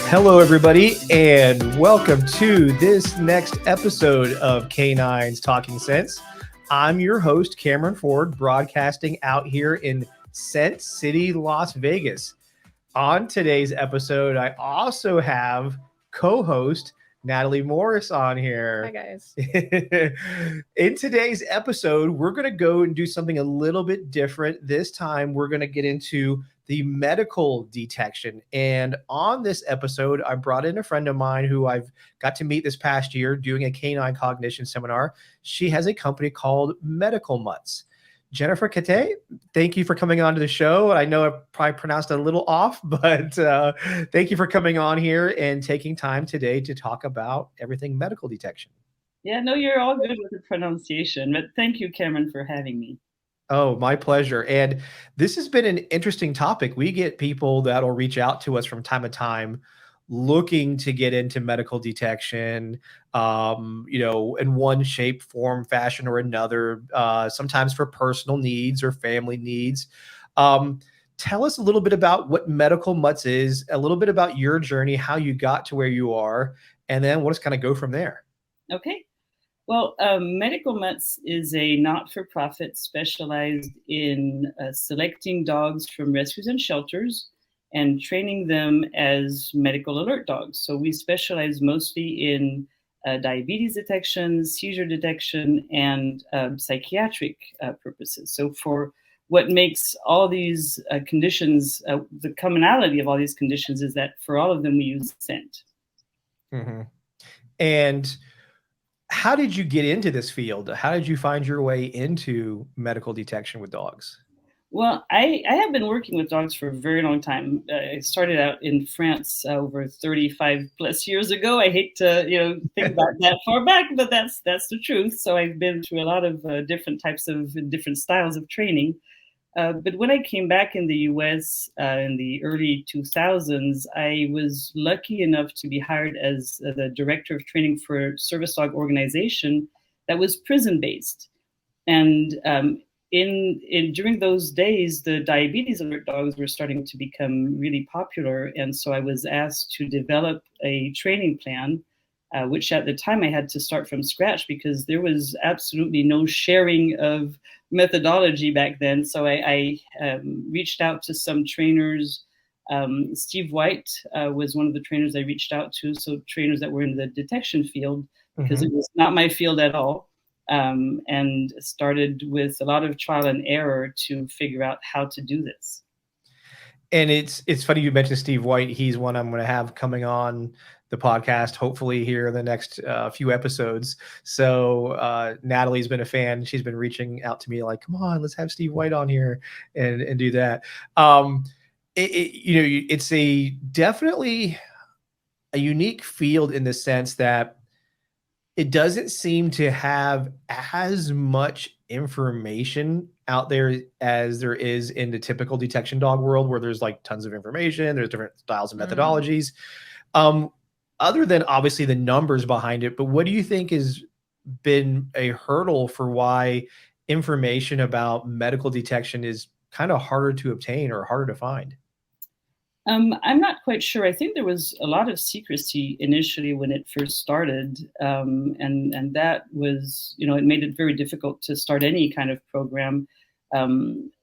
Hello, everybody, and welcome to this next episode of K9s Talking Sense. I'm your host, Cameron Ford, broadcasting out here in Scent City, Las Vegas. On today's episode, I also have co-host Natalie Morris on here. Hi, guys. In today's episode, we're going to go and do something a little bit different. This time, we're going to get into the medical detection. And on this episode, I brought in a friend of mine who I've got to meet this past year doing a canine cognition seminar. She has a company called Medical Mutts. Jennifer Cattet, thank you for coming on to the show. I know I probably pronounced it a little off, but thank you for coming on here and taking time today to talk about everything medical detection. Yeah, no, you're all good with the pronunciation, but thank you, Cameron, for having me. Oh, my pleasure. And this has been an interesting topic. We get people that'll reach out to us from time to time looking to get into medical detection, in one shape, form, fashion, or another, sometimes for personal needs or family needs. Tell us a little bit about what Medical Mutts is, a little bit about your journey, how you got to where you are, and then we'll just kind of go from there. Okay. Well, Medical Mutts is a not-for-profit specialized in selecting dogs from rescues and shelters and training them as medical alert dogs. So we specialize mostly in diabetes detection, seizure detection, and psychiatric purposes. So for what makes all these conditions, the commonality of all these conditions is that for all of them we use scent. Mm-hmm. And how did you get into this field? How did you find your way into medical detection with dogs? Well, I have been working with dogs for a very long time. I started out in France over 35 plus years ago. I hate to, think about that far back, but that's the truth. So I've been through a lot of different types of different styles of training. But when I came back in the US in the early 2000s, I was lucky enough to be hired as the director of training for a service dog organization that was prison-based. And during those days, the diabetes alert dogs were starting to become really popular. And so I was asked to develop a training plan, which at the time I had to start from scratch because there was absolutely no sharing of methodology back then. So I reached out to some trainers. Steve White was one of the trainers I reached out to. So trainers that were in the detection field, because it was not my field at all. And started with a lot of trial and error to figure out how to do this. And it's funny you mentioned Steve White. He's one I'm going to have coming on the podcast, hopefully here in the next few episodes. So Natalie's been a fan. She's been reaching out to me like, come on, let's have Steve White on here and do that. It's definitely a unique field in the sense that it doesn't seem to have as much information out there as there is in the typical detection dog world, where there's like tons of information, there's different styles and methodologies. Other than obviously the numbers behind it, but what do you think has been a hurdle for why information about medical detection is kind of harder to obtain or harder to find? I'm not quite sure. I think there was a lot of secrecy initially when it first started. And that was, it made it very difficult to start any kind of program.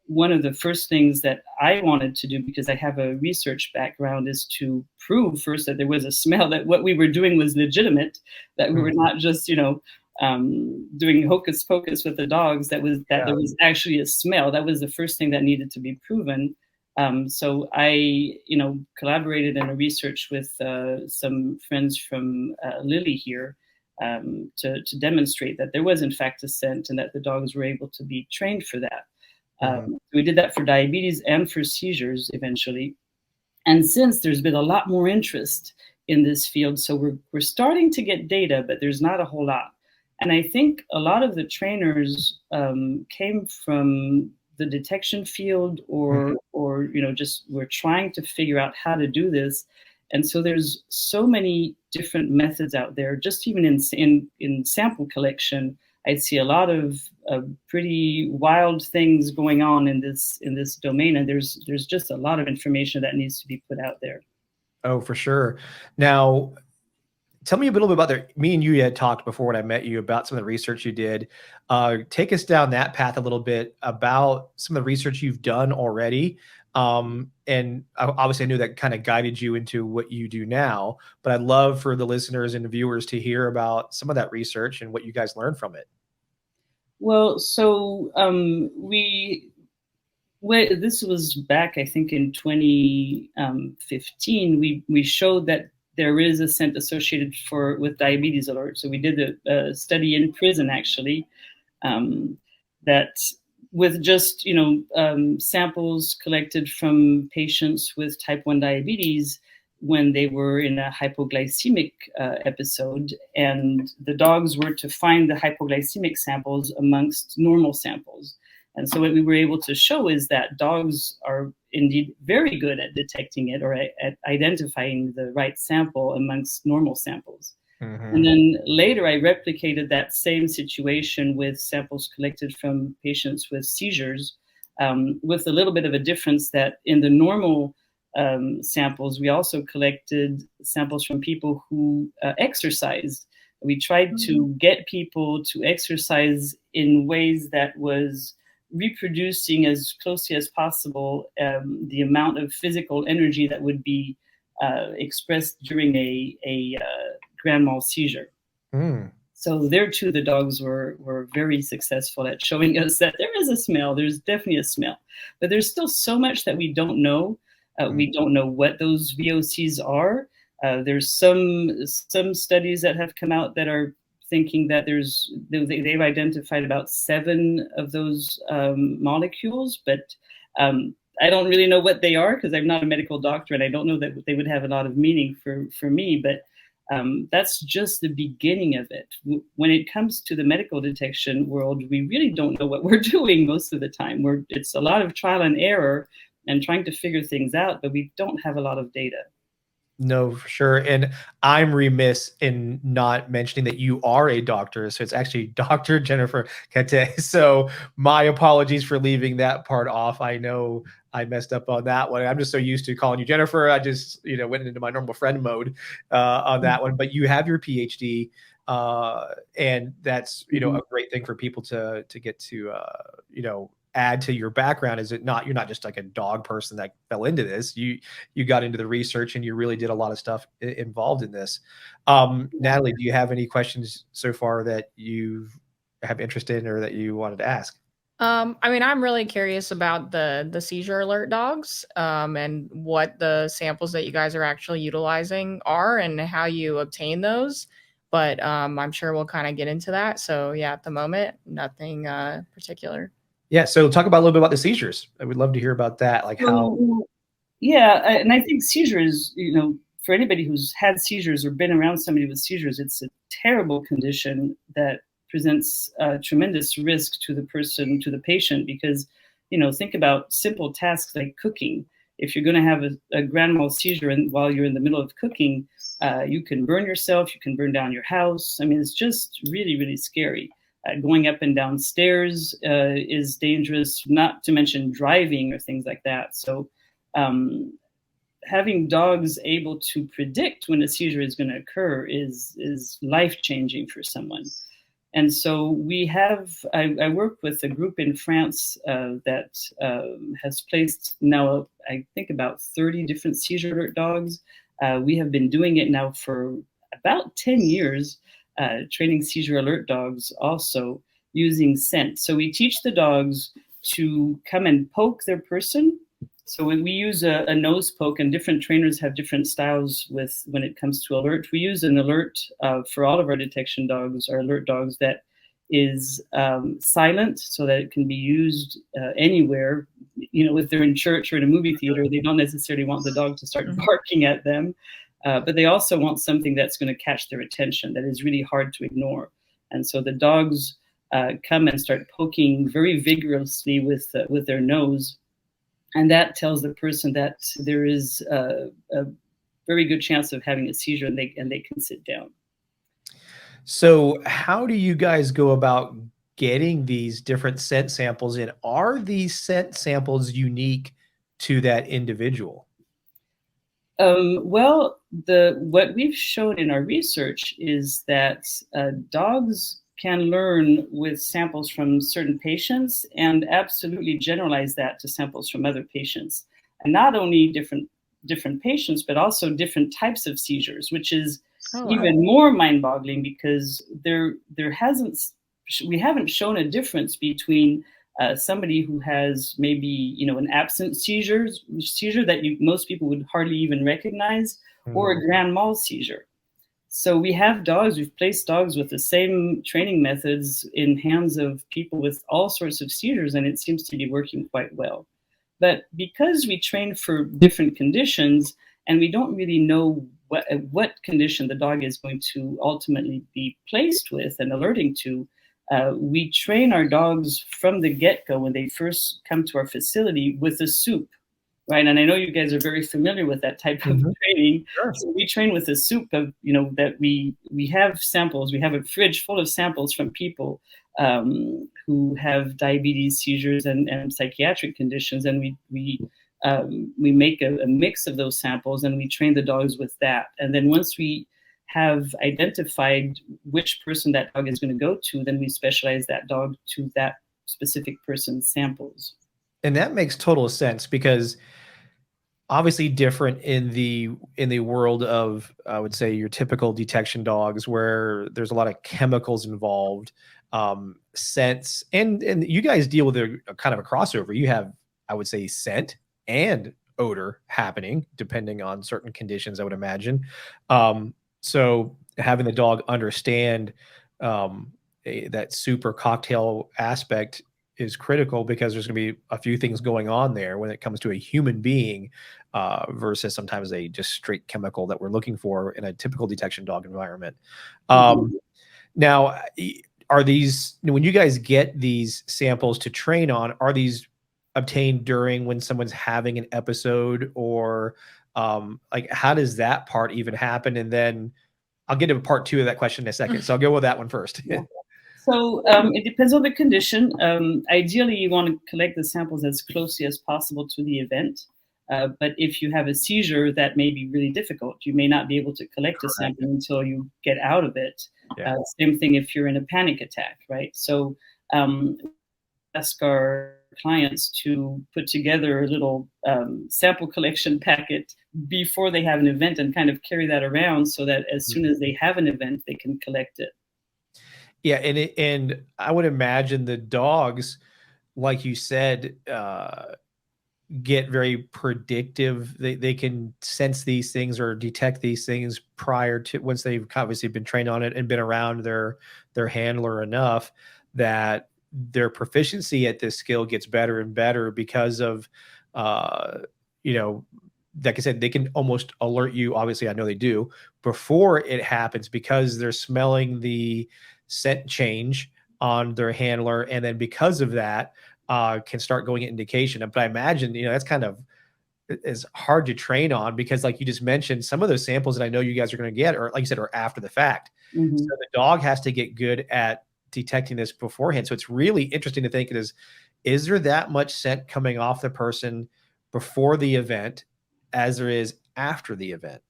One of the first things that I wanted to do, because I have a research background, is to prove first that there was a smell, that what we were doing was legitimate, that we were not just, doing hocus pocus with the dogs, that there was actually a smell. That was the first thing that needed to be proven. So I, collaborated in a research with some friends from Lilly here to demonstrate that there was in fact a scent and that the dogs were able to be trained for that. We did that for diabetes and for seizures eventually. And since there's been a lot more interest in this field, so we're starting to get data, but there's not a whole lot. And I think a lot of the trainers came from the detection field or just we're trying to figure out how to do this. And so there's so many different methods out there. Just even in sample collection, I'd see a lot of pretty wild things going on in this domain, and there's just a lot of information that needs to be put out there. Oh, for sure. Now, tell me a little bit about me and you had talked before when I met you about some of the research you did. Take us down that path a little bit about some of the research you've done already. And obviously I knew that kind of guided you into what you do now, but I'd love for the listeners and the viewers to hear about some of that research and what you guys learned from it. Well, so this was back, I think, in 2015. We showed that there is a scent associated with diabetes alert. So we did a study in prison, actually, that with just samples collected from patients with type 1 diabetes when they were in a hypoglycemic episode, and the dogs were to find the hypoglycemic samples amongst normal samples. And so what we were able to show is that dogs are indeed very good at detecting it, or at identifying the right sample amongst normal samples. Mm-hmm. And then later I replicated that same situation with samples collected from patients with seizures, with a little bit of a difference that in the normal samples, we also collected samples from people who exercised. We tried to get people to exercise in ways that was reproducing as closely as possible the amount of physical energy that would be expressed during a grand mal seizure. Mm. So there too, the dogs were very successful at showing us that there is a smell. There's definitely a smell, but there's still so much that we don't know. We don't know what those VOCs are. There's some studies that have come out that are thinking that they've identified about 7 of those molecules, but I don't really know what they are because I'm not a medical doctor, and I don't know that they would have a lot of meaning for me, but that's just the beginning of it. When it comes to the medical detection world, we really don't know what we're doing most of the time. It's a lot of trial and error and trying to figure things out, but we don't have a lot of data. No, for sure. And I'm remiss in not mentioning that you are a doctor. So it's actually Dr. Jennifer Cattet. So my apologies for leaving that part off. I know I messed up on that one. I'm just so used to calling you Jennifer. I just, went into my normal friend mode on that one. But you have your PhD, and that's, a great thing for people to get to, add to your background. Is it not, you're not just like a dog person that fell into this, you got into the research and you really did a lot of stuff involved in this. Natalie, do you have any questions so far that you have interest in or that you wanted to ask? I mean, I'm really curious about the seizure alert dogs, and what the samples that you guys are actually utilizing are and how you obtain those. But I'm sure we'll kind of get into that. So yeah, at the moment, nothing particular. Yeah. So talk about a little bit about the seizures. I would love to hear about that. Like how. Yeah. And I think seizures, for anybody who's had seizures or been around somebody with seizures, it's a terrible condition that presents tremendous risk to the person, to the patient, because, think about simple tasks like cooking. If you're going to have a grand mal seizure while you're in the middle of cooking, you can burn yourself, you can burn down your house. I mean, it's just really, really scary. Going up and down stairs is dangerous, not to mention driving or things like that. So having dogs able to predict when a seizure is going to occur is life-changing for someone. And so I work with a group in France that has placed now, I think, about 30 different seizure alert dogs. We have been doing it now for about 10 years. Training seizure alert dogs also using scent. So we teach the dogs to come and poke their person. So when we use a nose poke, and different trainers have different styles when it comes to alert, we use an alert for all of our detection dogs, our alert dogs, that is silent so that it can be used anywhere. If they're in church or in a movie theater, they don't necessarily want the dog to start barking at them. But they also want something that's going to catch their attention, that is really hard to ignore. And so the dogs come and start poking very vigorously with their nose. And that tells the person that there is very good chance of having a seizure, and they can sit down. So how do you guys go about getting these different scent samples in? Are these scent samples unique to that individual? Well, what we've shown in our research is that dogs can learn with samples from certain patients and absolutely generalize that to samples from other patients. And not only different patients, but also different types of seizures, which is even more mind-boggling, because we haven't shown a difference between somebody who has maybe an absent seizure that most people would hardly even recognize, or a grand mal seizure. So we've placed dogs with the same training methods in hands of people with all sorts of seizures, and it seems to be working quite well. But because we train for different conditions, and we don't really know what condition the dog is going to ultimately be placed with and alerting to, we train our dogs from the get-go when they first come to our facility with a soup, right? And I know you guys are very familiar with that type of training. Sure. So we train with a soup of, that we have samples. We have a fridge full of samples from people who have diabetes, seizures, and psychiatric conditions, and we make a mix of those samples, and we train the dogs with that. And then once we have identified which person that dog is going to go to, then we specialize that dog to that specific person's samples. And that makes total sense, because obviously different in the world of, I would say, your typical detection dogs, where there's a lot of chemicals involved, scents, and you guys deal with a kind of a crossover. You have, I would say, scent and odor happening depending on certain conditions, I would imagine. So having the dog understand that super cocktail aspect is critical, because there's going to be a few things going on there when it comes to a human being versus sometimes a just straight chemical that we're looking for in a typical detection dog environment. Now, are these, when you guys get these samples to train on, are these obtained during when someone's having an episode, or like how does that part even happen? And then I'll get to part two of that question in a second. So I'll go with that one first. So it depends on the condition. Ideally, you want to collect the samples as closely as possible to the event. But if you have a seizure, that may be really difficult. You may not be able to collect a sample until you get out of it. Yeah. Same thing if you're in a panic attack, right? So ask our clients to put together a little sample collection packet before they have an event, and kind of carry that around so that as soon as they have an event, they can collect it. Yeah, and I would imagine the dogs, like you said, get very predictive. They can sense these things or detect these things prior to, once they've obviously been trained on it and been around their handler enough, that their proficiency at this skill gets better and better because of, like I said, they can almost alert you. Obviously, I know they do before it happens, because they're smelling the scent change on their handler, and then because of that, can start going indication. But I imagine, that's kind of is hard to train on, because like you just mentioned, some of those samples that I know you guys are going to get, or like you said, are after the fact. So the dog has to get good at detecting this beforehand. So it's really interesting to think, is there that much scent coming off the person before the event as there is after the event?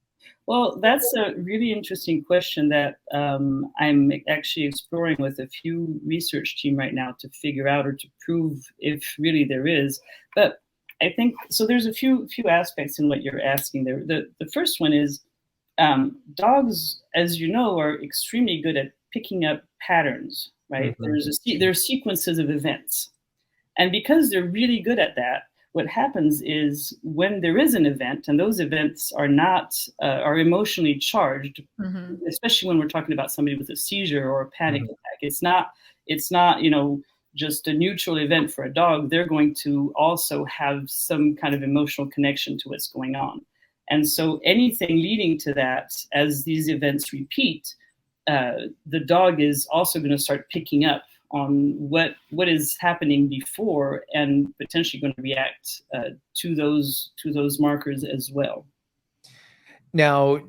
Well, that's a really interesting question that I'm actually exploring with a few research team right now to figure out, or to prove if really there is. But I think, so there's a few aspects in what you're asking there. The first one is dogs, as you know, are extremely good at picking up patterns, right? There's sequences of events. And because they're really good at that, what happens is when there is an event, and those events are not are emotionally charged, especially when we're talking about somebody with a seizure or a panic attack. It's not just a neutral event for a dog. They're going to also have some kind of emotional connection to what's going on. And so anything leading to that, as these events repeat, the dog is also going to start picking up on what is happening before, and potentially going to react to those markers as well. Now,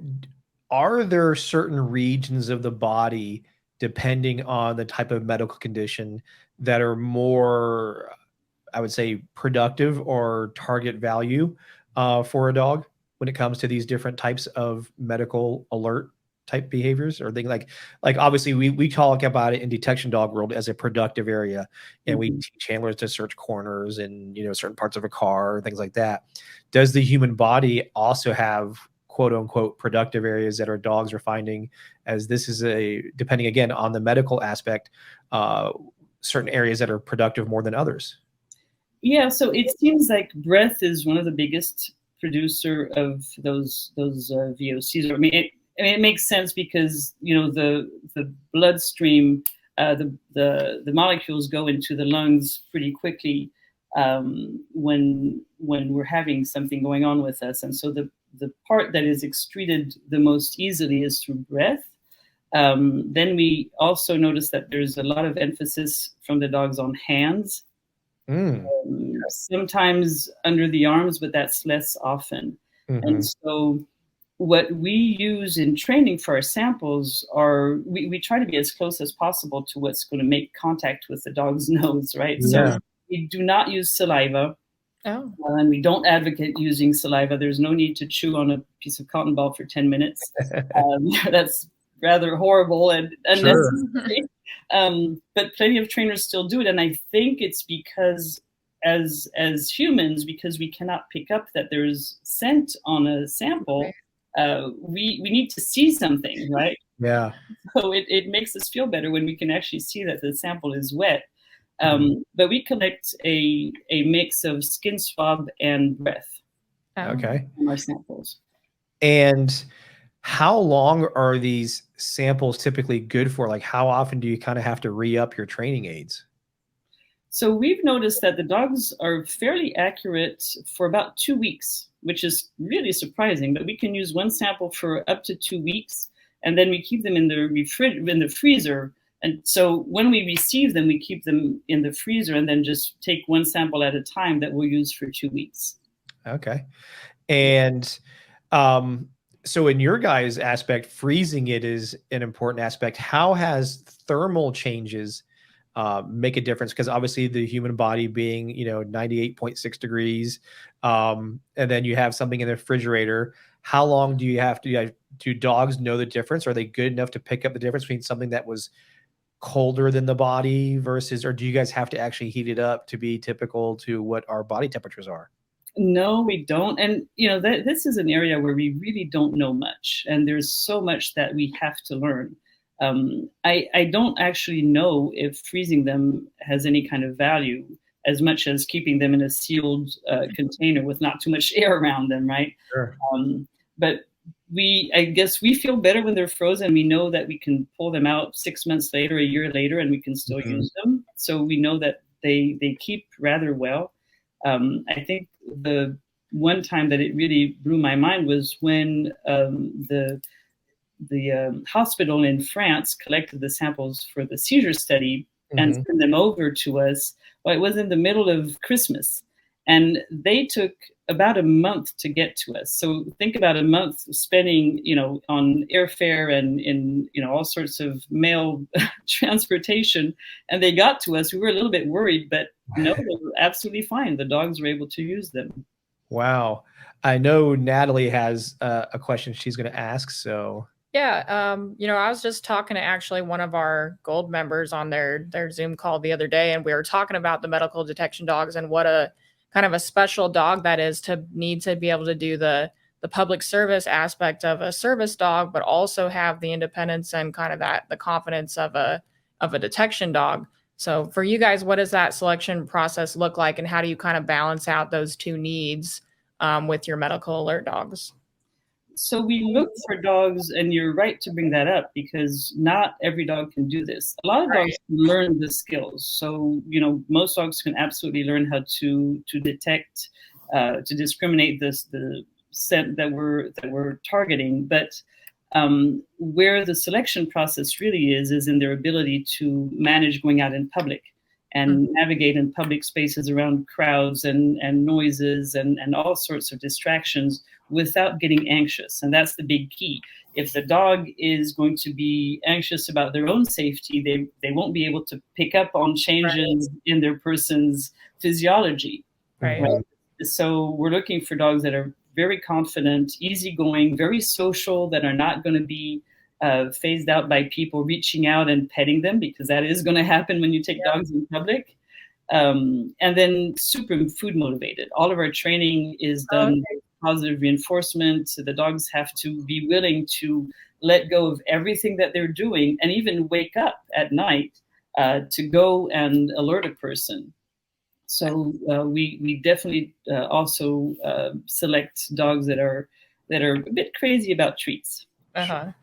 are there certain regions of the body, depending on the type of medical condition, that are more, I would say, productive or target value for a dog when it comes to these different types of medical alert type behaviors or things like obviously we talk about it in detection dog world as a productive area, and we Mhm. teach handlers to search corners and certain parts of a car, things like that. Does the human body also have quote unquote productive areas that our dogs are finding, as this is a, depending again on the medical aspect, uh certain areas that are productive more than others? Yeah, so it seems like breath is one of the biggest producer of those VOCs. I mean, it makes sense because the bloodstream, the molecules go into the lungs pretty quickly when we're having something going on with us, and so the part that is excreted the most easily is through breath. Then we also notice that there's a lot of emphasis from the dogs on hands, Mm. sometimes under the arms, but that's less often. And Hmm. so what we use in training for our samples are we try to be as close as possible to what's going to make contact with the dog's nose, right? So Yeah. we do not use saliva, Oh, and we don't advocate using saliva. There's no need to chew on a piece of cotton ball for 10 minutes. That's rather horrible and Sure. unnecessary. But plenty of trainers still do it, and I think it's because as humans, because we cannot pick up that there's scent on a sample, okay. we need to see something, right? Yeah. So it makes us feel better when we can actually see that the sample is wet. Mhm. But we collect a mix of skin swab and breath Oh. Okay. from our samples. And how long are these samples typically good for? Like, how often do you kind of have to re-up your training aids? So we've noticed that the dogs are fairly accurate for about 2 weeks, which is really surprising. But we can use one sample for up to 2 weeks, and then we keep them in the freezer. And so when we receive them, we keep them in the freezer, and then just take one sample at a time that we'll use for 2 weeks. Okay. And um, so in your guys' aspect, freezing it is an important aspect. How has thermal changes make a difference? Because obviously the human body being, 98.6 degrees, and then you have something in the refrigerator. How long do you have to, do dogs know the difference? Are they good enough to pick up the difference between something that was colder than the body versus, or do you guys have to actually heat it up to be typical to what our body temperatures are? No, we don't. And this is an area where we really don't know much, and there's so much that we have to learn. I don't actually know if freezing them has any kind of value as much as keeping them in a sealed container with not too much air around them, right? Sure. But I guess we feel better when they're frozen. We know that we can pull them out 6 months later, a year later, and we can still Mhm. use them. So we know that they keep rather well. I think the one time that it really blew my mind was when the hospital in France collected the samples for the seizure study and Mhm. sent them over to us. Well, it was in the middle of Christmas, and they took about a month to get to us. So think about a month spending, on airfare and in, all sorts of mail transportation, and they got to us. We were a little bit worried, but no, they were absolutely fine. The dogs were able to use them. Wow. I know Natalie has a question she's going to ask. So, Yeah, I was just talking to actually one of our gold members on their Zoom call the other day, and we were talking about the medical detection dogs and what a kind of a special dog that is to need to be able to do the public service aspect of a service dog, but also have the independence and kind of that the confidence of a detection dog. So for you guys, what does that selection process look like, and how do you kind of balance out those two needs with your medical alert dogs? So we look for dogs, and you're right to bring that up because not every dog can do this. A lot of dogs Right. can learn the skills. So most dogs can absolutely learn how to detect, to discriminate the scent that we're targeting. But where the selection process really is in their ability to manage going out in public and navigate in public spaces around crowds and noises and all sorts of distractions without getting anxious. And that's the big key. If the dog is going to be anxious about their own safety, they won't be able to pick up on changes in their person's physiology. Right. So we're looking for dogs that are very confident, easygoing, very social, that are not going to be phased out by people reaching out and petting them, because that is going to happen when you take dogs in public. And then super food motivated. All of our training is done with positive reinforcement. So the dogs have to be willing to let go of everything that they're doing and even wake up at night to go and alert a person. So we definitely also select dogs that are a bit crazy about treats. I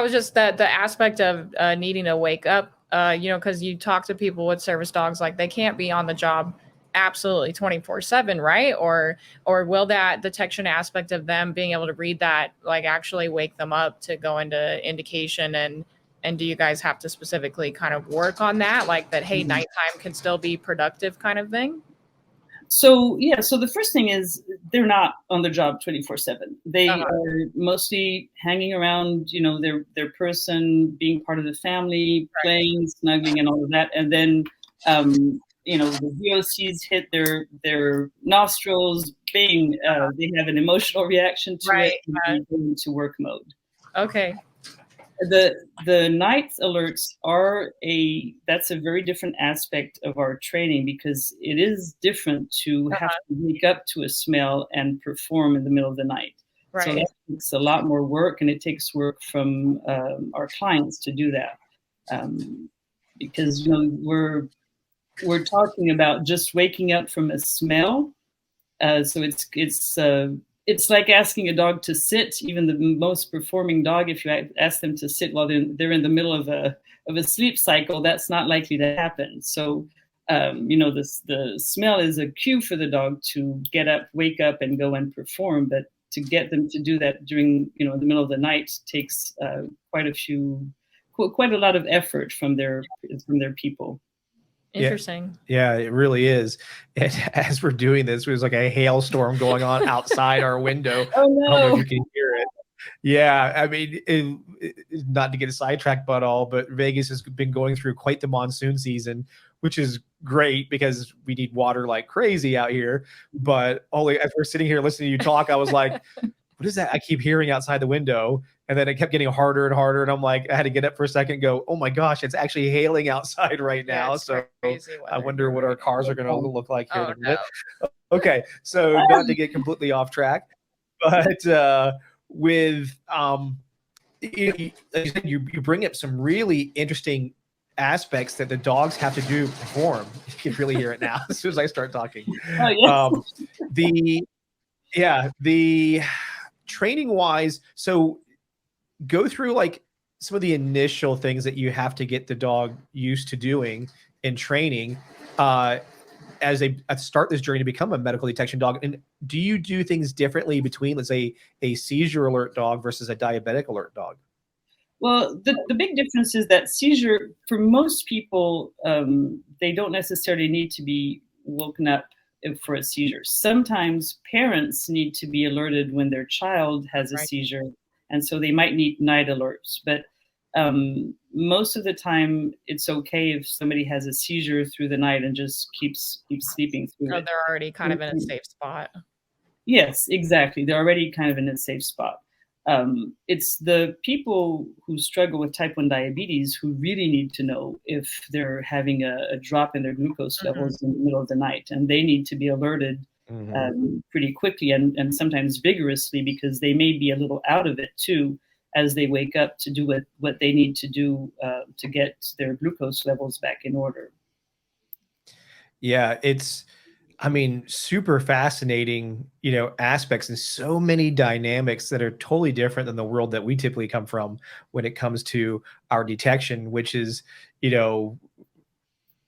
was just that the aspect of needing to wake up, because you talk to people with service dogs, like they can't be on the job absolutely 24/7, right? Or will that detection aspect of them being able to read that like actually wake them up to go into indication? And do you guys have to specifically kind of work on that, like that, hey, nighttime can still be productive kind of thing? So the first thing is they're not on the job 24/7. They are mostly hanging around, their person, being part of the family, playing, snuggling, and all of that. And then, the VOCs hit their nostrils, they have an emotional reaction to it, and they go into work mode. Okay. The night alerts that's a very different aspect of our training, because it is different to have to wake up to a smell and perform in the middle of the night. Right. So that takes a lot more work, and it takes work from our clients to do that, because we're talking about just waking up from a smell. So it's like asking a dog to sit. Even the most performing dog, if you ask them to sit while they're in the middle of a sleep cycle, that's not likely to happen. So, the smell is a cue for the dog to get up, wake up, and go and perform. But to get them to do that during, the middle of the night takes quite a lot of effort from their people. Interesting. Yeah, it really is. And as we're doing this, there's like a hailstorm going on outside our window. Oh, no. I don't know if you can hear it. Yeah, I mean, not to get a sidetrack but Vegas has been going through quite the monsoon season, which is great because we need water like crazy out here. But only as we're sitting here listening to you talk, I was like, what is that I keep hearing outside the window? And then it kept getting harder and harder. And I'm like, I had to get up for a second and go, oh my gosh, it's actually hailing outside right now. So I wonder what our cars are going to look like here in a minute. Okay. So not to get completely off track, but with, like you said, you bring up some really interesting aspects that the dogs have to do perform. You can really hear it now as soon as I start talking. Oh, yes. The training wise, so go through like some of the initial things that you have to get the dog used to doing in training as they start this journey to become a medical detection dog. And do you do things differently between, let's say, a seizure alert dog versus a diabetic alert dog? Well, the big difference is that seizure, for most people, they don't necessarily need to be woken up for a seizure. Sometimes parents need to be alerted when their child has a seizure, and so they might need night alerts. But most of the time, it's okay if somebody has a seizure through the night and just keeps sleeping through it. They're already kind of in a safe spot. Yes, exactly. They're already kind of in a safe spot. It's the people who struggle with type 1 diabetes who really need to know if they're having a drop in their glucose levels in the middle of the night, and they need to be alerted pretty quickly and sometimes vigorously, because they may be a little out of it too as they wake up to do what they need to do to get their glucose levels back in order. Yeah, it's, I mean, super fascinating, aspects and so many dynamics that are totally different than the world that we typically come from when it comes to our detection, which is,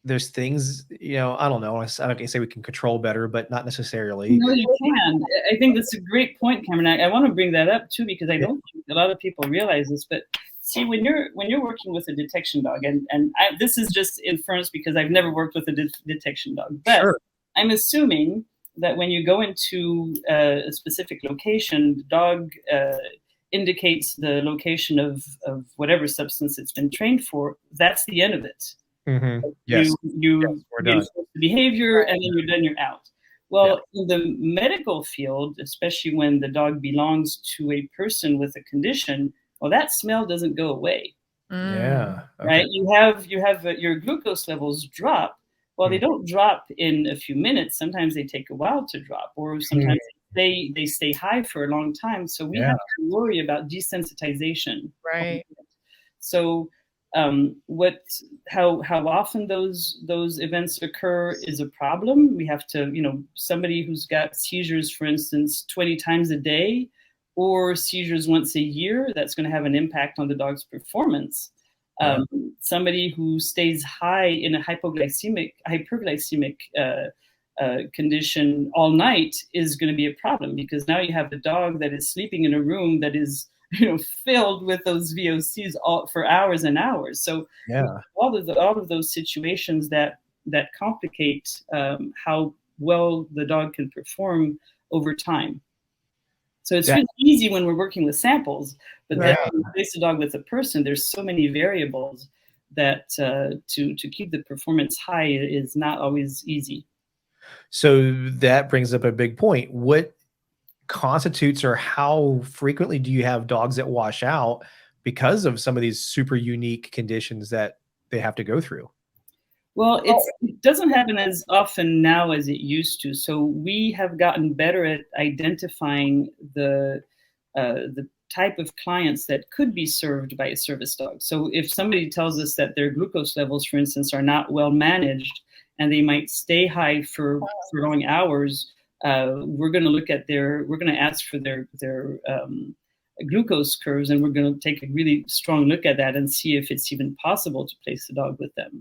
there's things, I don't know. I don't say we can control better, but not necessarily. No, you can. I think that's a great point, Cameron. I want to bring that up too, because I don't think a lot of people realize this, but see, when you're working with a detection dog, and this is just inference because I've never worked with a detection dog, but I'm assuming that when you go into a specific location, the dog indicates the location of whatever substance it's been trained for. That's the end of it. Yes. You reinforce the behavior, and then you're done, you're out. Well, in the medical field, especially when the dog belongs to a person with a condition, well, that smell doesn't go away. Yeah. Okay. Right. You have your glucose levels drop. Well, they don't drop in a few minutes. Sometimes they take a while to drop, or sometimes they stay high for a long time. So we have to worry about desensitization. Right. So how often those events occur is a problem. We have to, somebody who's got seizures, for instance, 20 times a day, or seizures once a year, that's going to have an impact on the dog's performance. Somebody who stays high in a hyperglycemic condition all night is going to be a problem, because now you have the dog that is sleeping in a room that is filled with those VOCs for hours and hours. So all of those situations that complicate how well the dog can perform over time. So it's really easy when we're working with samples, but then when you place a dog with a person, there's so many variables that to keep the performance high is not always easy. So that brings up a big point. What constitutes, or how frequently do you have dogs that wash out because of some of these super unique conditions that they have to go through? Well, it doesn't happen as often now as it used to. So we have gotten better at identifying the type of clients that could be served by a service dog. So if somebody tells us that their glucose levels, for instance, are not well managed and they might stay high for long hours, we're going to look at we're going to ask for their glucose curves, and we're going to take a really strong look at that and see if it's even possible to place the dog with them.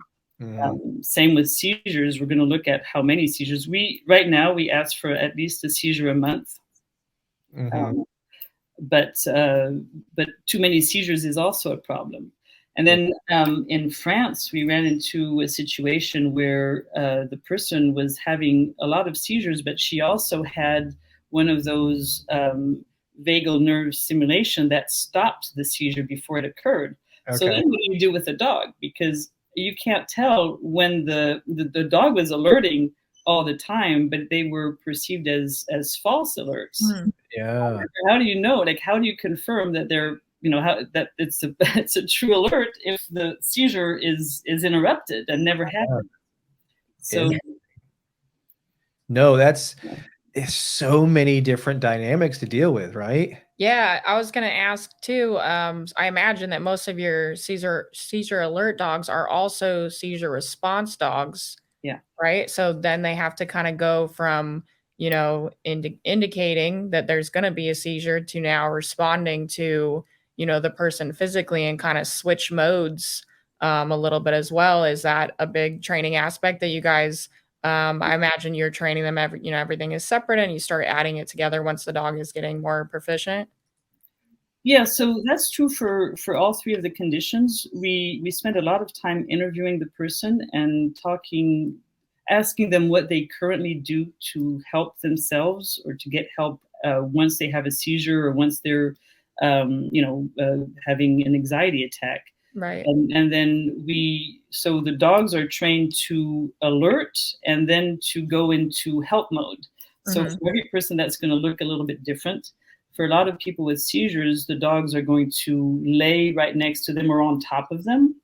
Same with seizures. We're going to look at how many seizures. Right now we ask for at least a seizure a month. But too many seizures is also a problem. And then in France, we ran into a situation where the person was having a lot of seizures, but she also had one of those vagal nerve stimulation that stopped the seizure before it occurred. So then what do you do with the dog? Because you can't tell when the dog was alerting all the time, but they were perceived as false alerts. How do you know? Like, how do you confirm that they're, that it's a true alert if the seizure is interrupted and never happened? So no, it's so many different dynamics to deal with, right? Yeah, I was going to ask too. I imagine that most of your seizure alert dogs are also seizure response dogs. Yeah. Right. So then they have to kind of go from, indicating that there's going to be a seizure to now responding to, the person physically, and kind of switch modes a little bit as well. Is that a big training aspect that you guys, I imagine you're training them everything is separate and you start adding it together once the dog is getting more proficient? Yeah, so that's true for all three of the conditions. We spend a lot of time interviewing the person and asking them what they currently do to help themselves or to get help once they have a seizure or once they're, having an anxiety attack. Right. And then so the dogs are trained to alert and then to go into help mode. So for every person, that's going to look a little bit different. For a lot of people with seizures, the dogs are going to lay right next to them or on top of them,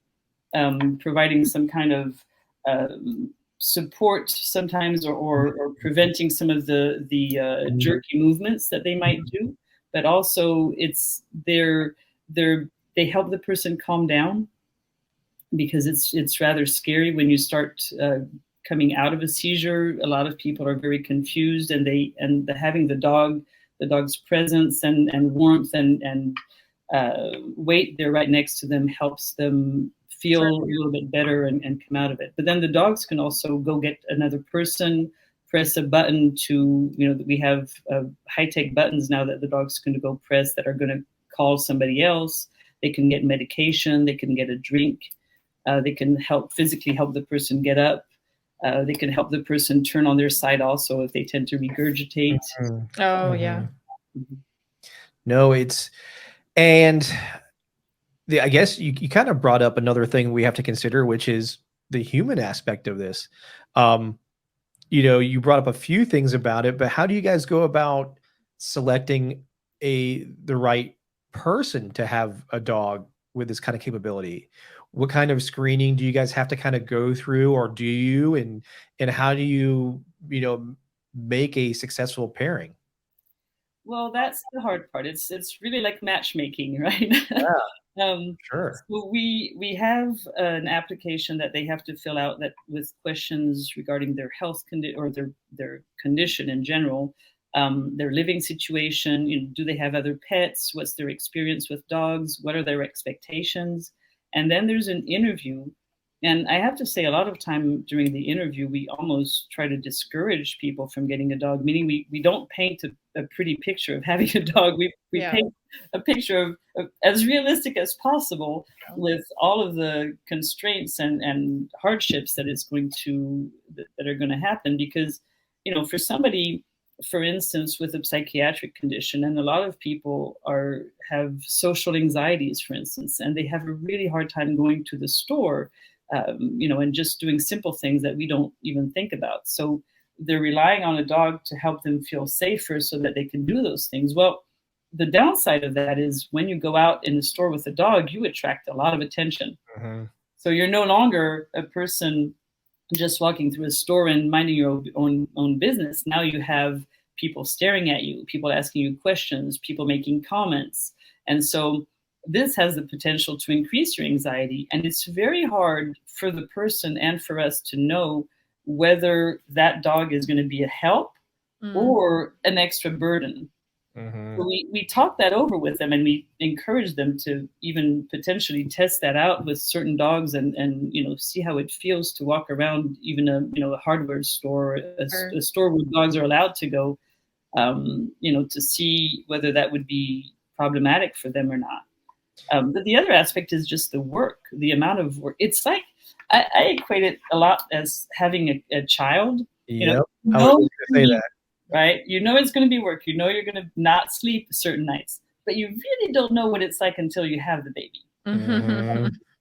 providing some kind of support sometimes, or preventing some of the jerky movements that they might do. But also they help the person calm down, because it's rather scary when you start coming out of a seizure. A lot of people are very confused, and having the dog's presence and warmth and weight there right next to them helps them feel a little bit better and come out of it. But then the dogs can also go get another person, press a button to, we have high-tech buttons now that the dog's going to go press that are going to call somebody else. They can get medication, they can get a drink, they can physically help the person get up. They can help the person turn on their side also if they tend to regurgitate. Oh, yeah. No, and I guess you kind of brought up another thing we have to consider, which is the human aspect of this. You brought up a few things about it, but how do you guys go about selecting the right person to have a dog with this kind of capability? What kind of screening do you guys have to kind of go through, or do you, and how do you, make a successful pairing? Well, that's the hard part. It's really like matchmaking, right? Sure. So we have an application that they have to fill out that with questions regarding their health condition or their condition in general, their living situation. Do they have other pets? What's their experience with dogs? What are their expectations? And then there's an interview. And I have to say, a lot of time during the interview, we almost try to discourage people from getting a dog, meaning we don't paint a pretty picture of having a dog. We paint a picture of as realistic as possible with all of the constraints and hardships that are going to happen. Because, for somebody, for instance, with a psychiatric condition, and a lot of people have social anxieties, for instance, and they have a really hard time going to the store, and just doing simple things that we don't even think about. So they're relying on a dog to help them feel safer so that they can do those things. Well, the downside of that is when you go out in the store with a dog, you attract a lot of attention. So you're no longer a person just walking through a store and minding your own business. Now you have people staring at you, people asking you questions, people making comments. And so this has the potential to increase your anxiety. And it's very hard for the person and for us to know whether that dog is going to be a help or an extra burden. So we talk that over with them, and we encourage them to even potentially test that out with certain dogs and see how it feels to walk around even a hardware store, a store where dogs are allowed to go, to see whether that would be problematic for them or not. But the other aspect is just the work, the amount of work. It's like, I equate it a lot as having a child. Yep. I was going to say that. Right? It's going to be work. You're going to not sleep certain nights, but you really don't know what it's like until you have the baby.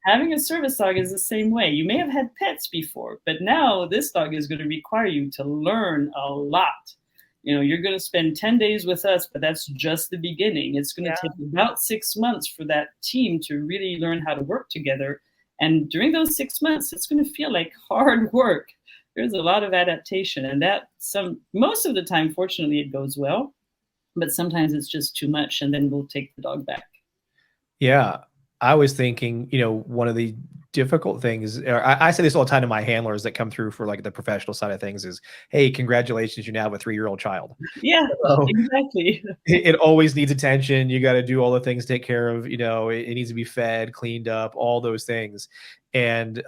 Having a service dog is the same way. You may have had pets before, but now this dog is going to require you to learn a lot. You're going to spend 10 days with us, but that's just the beginning. It's going to take about 6 months for that team to really learn how to work together. And during those 6 months, it's going to feel like hard work. There's a lot of adaptation, and most of the time, fortunately, it goes well, but sometimes it's just too much, and then we'll take the dog back. Yeah. I was thinking, one of the difficult things, or I say this all the time to my handlers that come through for like the professional side of things, is, hey, congratulations, you now have a 3-year-old child. Yeah, so exactly. It always needs attention. You got to do all the things, take care of, it needs to be fed, cleaned up, all those things. And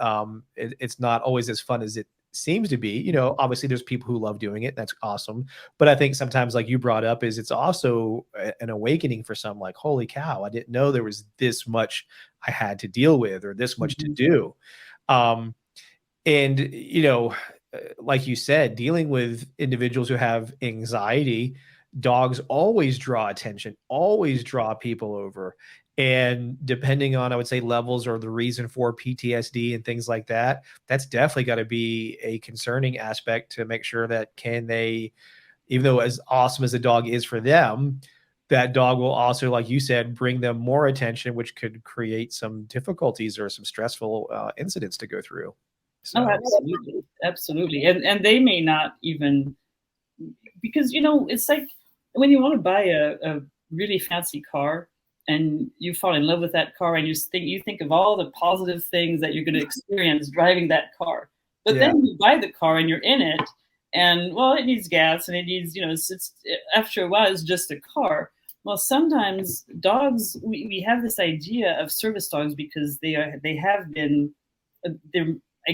it's not always as fun as it seems to be. Obviously there's people who love doing it. That's awesome. But I think sometimes, like you brought up, is it's also an awakening for some, like, holy cow, I didn't know there was this much I had to deal with, or this much to do. And, like you said, dealing with individuals who have anxiety, dogs always draw attention, always draw people over. And depending on, I would say, levels or the reason for PTSD and things like that, that's definitely got to be a concerning aspect to make sure that even though as awesome as the dog is for them, that dog will also, like you said, bring them more attention, which could create some difficulties or some stressful incidents to go through. So. Oh, absolutely. Absolutely. And they may not even, because, it's like when you want to buy a really fancy car, and you fall in love with that car, and you think of all the positive things that you're going to experience driving that car. But then you buy the car and you're in it, and it needs gas, and it needs, it's after a while it's just a car. Well, sometimes dogs, we have this idea of service dogs because I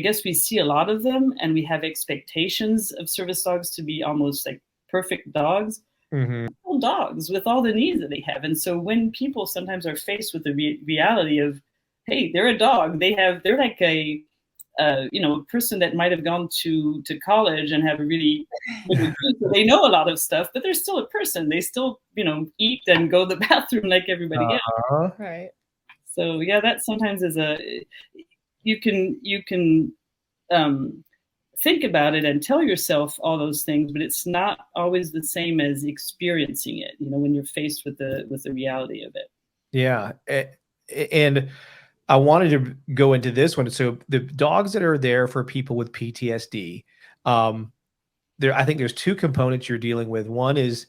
guess we see a lot of them, and we have expectations of service dogs to be almost like perfect dogs. Dogs with all the needs that they have. And so when people sometimes are faced with the reality of, hey, they're a dog, they're like a person that might have gone to college and have a really good degree, so they know a lot of stuff, but they're still a person. They still, eat and go to the bathroom like everybody else. Right. So yeah, that sometimes is you can think about it and tell yourself all those things, but it's not always the same as experiencing it, when you're faced with the reality of it. Yeah. And I wanted to go into this one. So the dogs that are there for people with PTSD, I think there's two components you're dealing with. One is,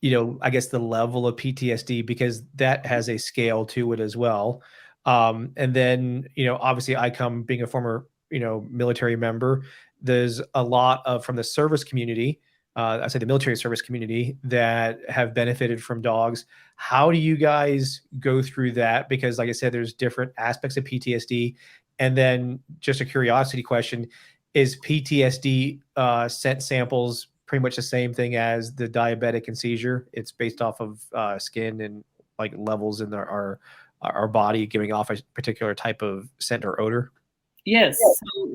I guess the level of PTSD, because that has a scale to it as well. And then, obviously I come being a former, military member, there's a lot of from the service community, I say the military service community, that have benefited from dogs. How do you guys go through that? Because like I said, there's different aspects of PTSD. And then just a curiosity question, is PTSD scent samples pretty much the same thing as the diabetic and seizure? It's based off of skin and like levels in our body giving off a particular type of scent or odor? Yes.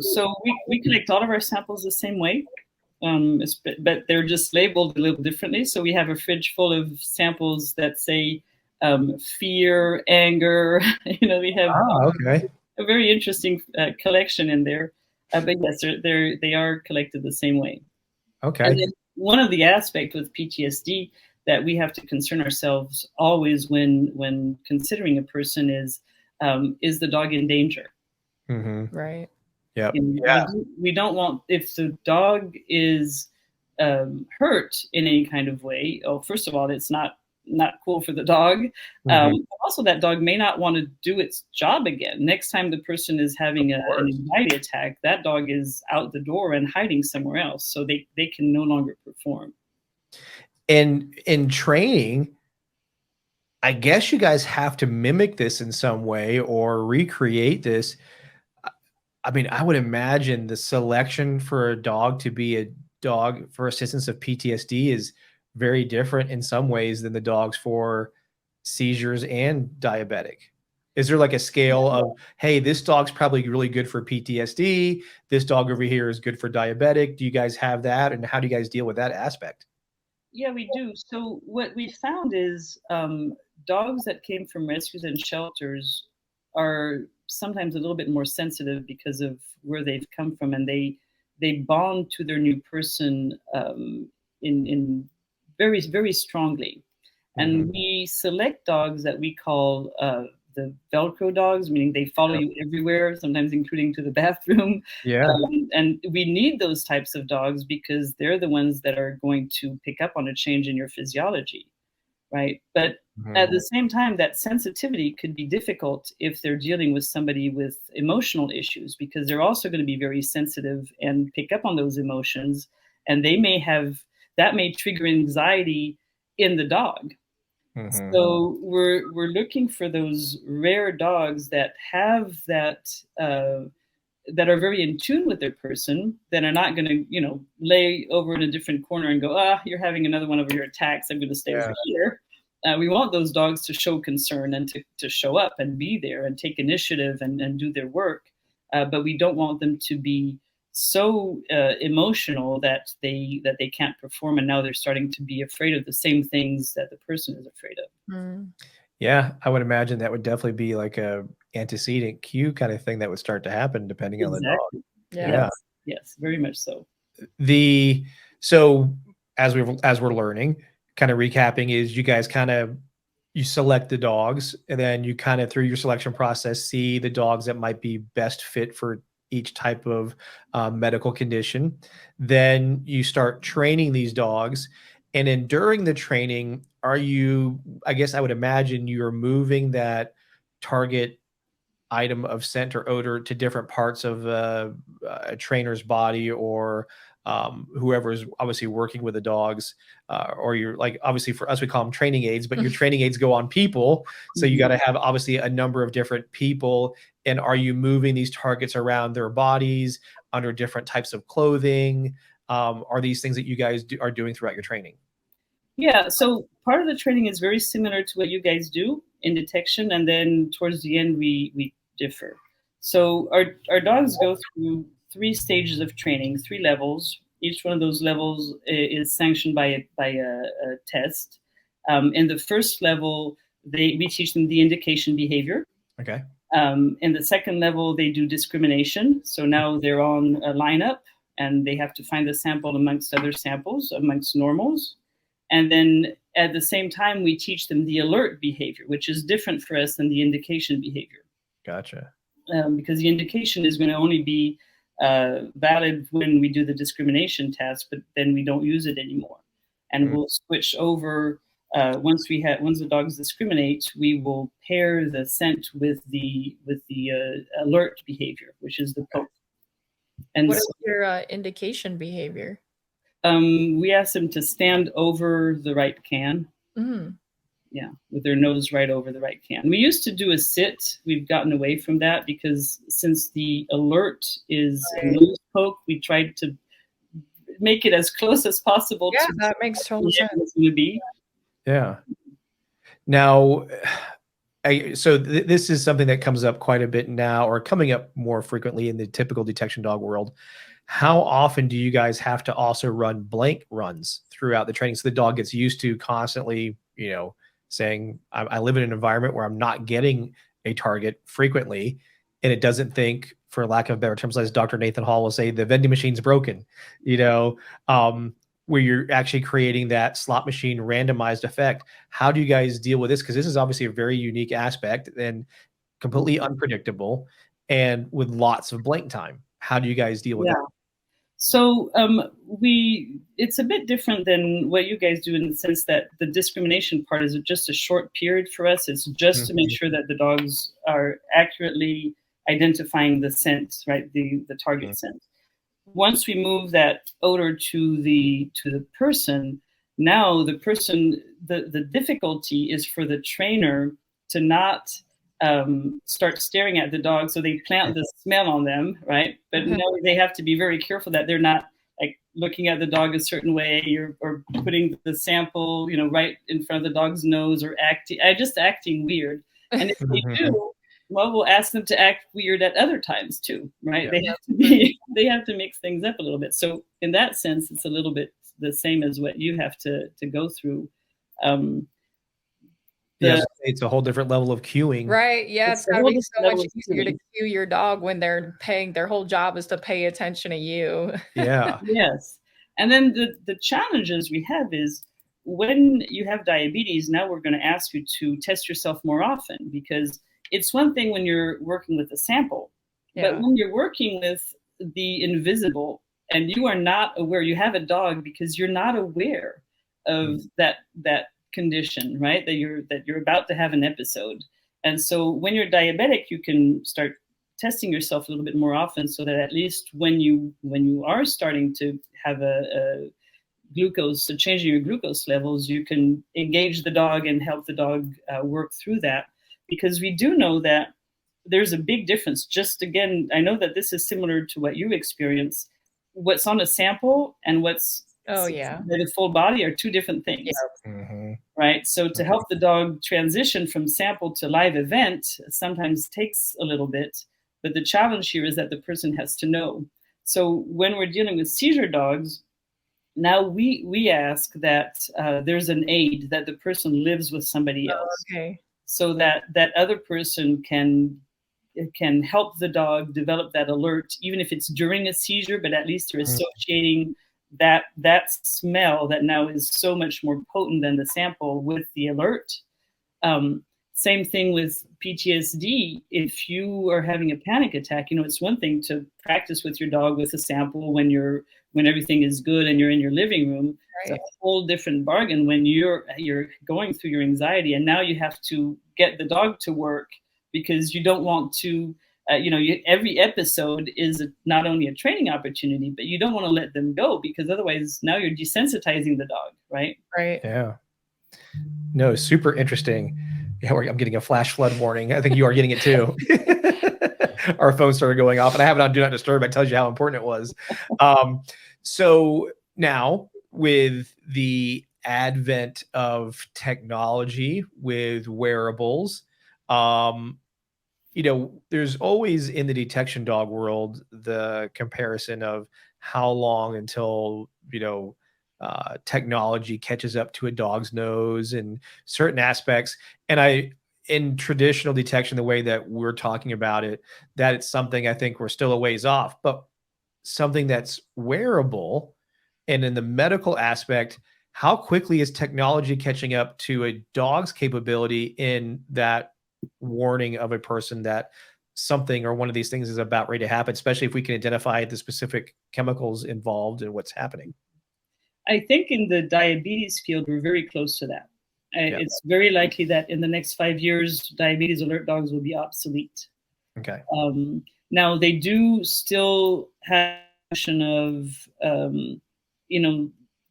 So we collect all of our samples the same way, but they're just labeled a little differently. So we have a fridge full of samples that say fear, anger. We have Okay. a very interesting collection in there. But yes, they are collected the same way. Okay. And then one of the aspects with PTSD that we have to concern ourselves always when considering a person is the dog in danger? Mm-hmm. Right. Yep. Yeah. We don't want, if the dog is hurt in any kind of way. Oh, first of all, it's not cool for the dog. Mm-hmm. Also, that dog may not want to do its job again. Next time the person is having an anxiety attack, that dog is out the door and hiding somewhere else, so they can no longer perform. And in training, I guess you guys have to mimic this in some way or recreate this. I mean, I would imagine the selection for a dog to be a dog for assistance of PTSD is very different in some ways than the dogs for seizures and diabetic. Is there like a scale of, hey, this dog's probably really good for PTSD, this dog over here is good for diabetic? Do you guys have that? And how do you guys deal with that aspect? Yeah, we do. So what we found is dogs that came from rescues and shelters are sometimes a little bit more sensitive because of where they've come from, and they bond to their new person in very, very strongly. And we select dogs that we call the Velcro dogs, meaning they follow you everywhere, sometimes including to the bathroom. Yeah. And we need those types of dogs because they're the ones that are going to pick up on a change in your physiology, right? But at the same time, that sensitivity could be difficult if they're dealing with somebody with emotional issues, because they're also going to be very sensitive and pick up on those emotions. And that may trigger anxiety in the dog. So we're looking for those rare dogs that have that that are very in tune with their person, that are not going to lay over in a different corner and go, you're having another one of your attacks, I'm going to stay over here. We want those dogs to show concern and to show up and be there and take initiative and do their work, but we don't want them to be so emotional that they can't perform, and now they're starting to be afraid of the same things that the person is afraid of. Yeah, I would imagine that would definitely be like a antecedent cue kind of thing that would start to happen depending on the dog. Yeah. Yes, very much so. So as we're learning, kind of recapping, is you select the dogs, and then you kind of through your selection process see the dogs that might be best fit for each type of medical condition. Then you start training these dogs. And then during the training, I guess I would imagine you're moving that target item of scent or odor to different parts of a trainer's body, or whoever is obviously working with the dogs, or you're like, obviously for us, we call them training aids, but your training aids go on people. So you got to have obviously a number of different people. And are you moving these targets around their bodies under different types of clothing? Are these things that you guys are doing throughout your training? Yeah, so part of the training is very similar to what you guys do in detection, and then towards the end we differ. So our dogs go through 3 stages of training, 3 levels. Each one of those levels is sanctioned by a test. In the first level, we teach them the indication behavior. Okay. In the second level, they do discrimination. So now they're on a lineup and they have to find the sample amongst other samples, amongst normals. And then at the same time, we teach them the alert behavior, which is different for us than the indication behavior. Gotcha. Because the indication is going to only be valid when we do the discrimination test, but then we don't use it anymore. And we'll switch over once the dogs discriminate, we will pair the scent with the alert behavior, which is the poke. And what is your indication behavior? We ask them to stand over the right can. Yeah, with their nose right over the right can. We used to do a sit. We've gotten away from that because since the alert is a nose poke, we tried to make it as close as possible. Yeah, that makes total sense. Yeah. Now, so this is something that comes up quite a bit now, or coming up more frequently in the typical detection dog world. How often do you guys have to also run blank runs throughout the training so the dog gets used to constantly, saying, I live in an environment where I'm not getting a target frequently, and it doesn't think, for lack of better terms, as Dr. Nathan Hall will say, the vending machine's broken, where you're actually creating that slot machine randomized effect. How do you guys deal with this? Because this is obviously a very unique aspect and completely unpredictable and with lots of blank time. How do you guys deal with that? So it's a bit different than what you guys do in the sense that the discrimination part is just a short period for us. It's just to make sure that the dogs are accurately identifying the scent, right? The target scent. Once we move that odor to the person, now the difficulty is for the trainer to not start staring at the dog, so they plant the smell on them, right? But now they have to be very careful that they're not like looking at the dog a certain way or putting the sample, right in front of the dog's nose or acting weird. And if they do, well, we'll ask them to act weird at other times too, right? Yeah. They have to mix things up a little bit. So in that sense, it's a little bit the same as what you have to go through. It's a whole different level of cueing. Right. Yeah. It's gotta be so much easier to cue your dog when they're their whole job is to pay attention to you. Yeah. Yes. And then the challenges we have is when you have diabetes, now we're going to ask you to test yourself more often, because it's one thing when you're working with a sample, but when you're working with the invisible and you are not aware, you have a dog because you're not aware of that condition, right? That you're about to have an episode. And so when you're diabetic, you can start testing yourself a little bit more often, so that at least when you are starting to have a glucose, so changing your glucose levels, you can engage the dog and help the dog work through that. Because we do know that there's a big difference. Just again, I know that this is similar to what you experience. What's on a sample and what's the full body are two different things, right? So to help the dog transition from sample to live event sometimes takes a little bit, but the challenge here is that the person has to know. So when we're dealing with seizure dogs, now we ask that there's an aid, that the person lives with somebody else. So that other person can help the dog develop that alert, even if it's during a seizure, but at least they're associating that smell that now is so much more potent than the sample with the alert. Same thing with PTSD. If you are having a panic attack, it's one thing to practice with your dog with a sample when everything is good and you're in your living room. It's a whole different bargain when you're going through your anxiety, and now you have to get the dog to work because you don't want to. Every episode is not only a training opportunity, but you don't want to let them go, because otherwise now you're desensitizing the dog, right? Right. Yeah. No, super interesting. Yeah, I'm getting a flash flood warning. I think you are getting it too. Our phone started going off, and I have it on Do Not Disturb. It tells you how important it was. So now, with the advent of technology, with wearables, there's always in the detection dog world the comparison of how long until, technology catches up to a dog's nose and certain aspects. And in traditional detection, the way that we're talking about it, that it's something I think we're still a ways off, but something that's wearable. And in the medical aspect, how quickly is technology catching up to a dog's capability in that warning of a person that something or one of these things is about ready to happen, especially if we can identify the specific chemicals involved and what's happening? I think in the diabetes field, we're very close to that. Yeah. It's very likely that in the next 5 years, diabetes alert dogs will be obsolete. Okay. Now, they do still have a notion of,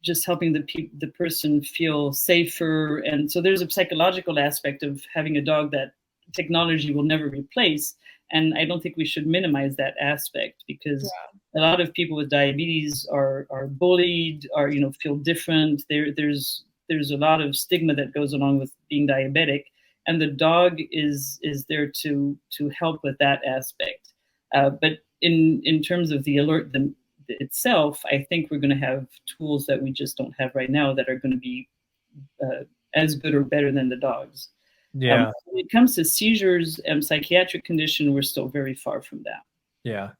just helping the person feel safer. And so there's a psychological aspect of having a dog that technology will never replace. And I don't think we should minimize that aspect, because a lot of people with diabetes are bullied, or feel different. There's a lot of stigma that goes along with being diabetic, and the dog is there to help with that aspect. But in terms of the alert itself, I think we're going to have tools that we just don't have right now that are going to be as good or better than the dogs. Yeah. When it comes to seizures and psychiatric condition, we're still very far from that. Yeah.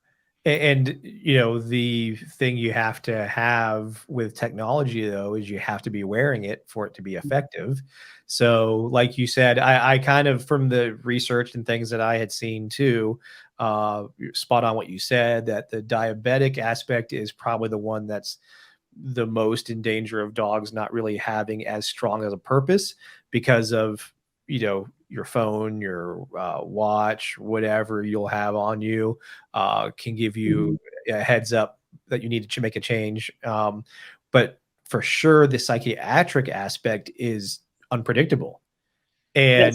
And, the thing you have to have with technology, though, is you have to be wearing it for it to be effective. So, like you said, I kind of, from the research and things that I had seen too, spot on what you said, that the diabetic aspect is probably the one that's the most in danger of dogs not really having as strong as a purpose because of, your phone, your watch, whatever you'll have on you can give you a heads up that you need to make a change. But for sure, the psychiatric aspect is unpredictable. And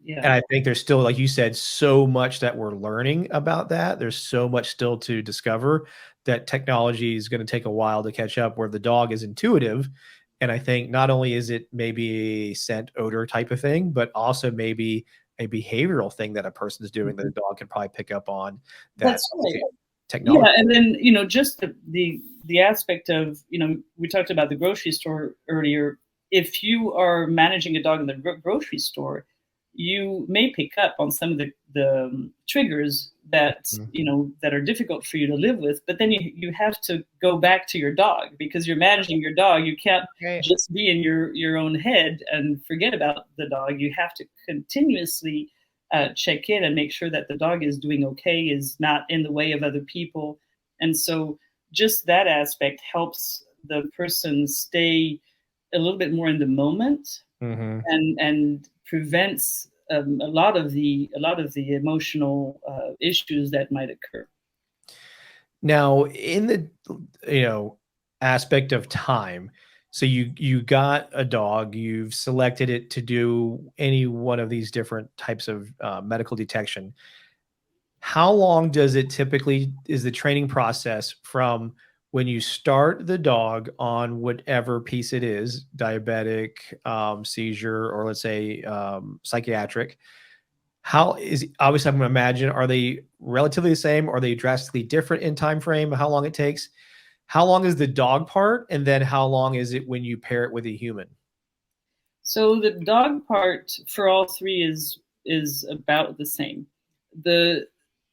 Yeah. and I think there's still, like you said, so much that we're learning about that. There's so much still to discover that technology is going to take a while to catch up, where the dog is intuitive. And I think not only is it maybe a scent odor type of thing, but also maybe a behavioral thing that a person is doing that a dog can probably pick up on. That's right. Technology. Yeah, and then just the aspect of, we talked about the grocery store earlier. If you are managing a dog in the grocery store, you may pick up on some of the triggers that that are difficult for you to live with. But then you have to go back to your dog, because you're managing your dog. You can't just be in your own head and forget about the dog. You have to continuously check in and make sure that the dog is doing okay, is not in the way of other people. And so just that aspect helps the person stay a little bit more in the moment, and prevents a lot of the emotional issues that might occur. Now, in the aspect of time, so you got a dog, you've selected it to do any one of these different types of medical detection. How long does it typically is the training process from when you start the dog on whatever piece it is, diabetic, seizure, or let's say psychiatric? How is obviously I'm going to imagine, are they relatively the same? Are they drastically different in time frame? How long it takes? How long is the dog part? And then how long is it when you pair it with a human? So the dog part for all three is about the same.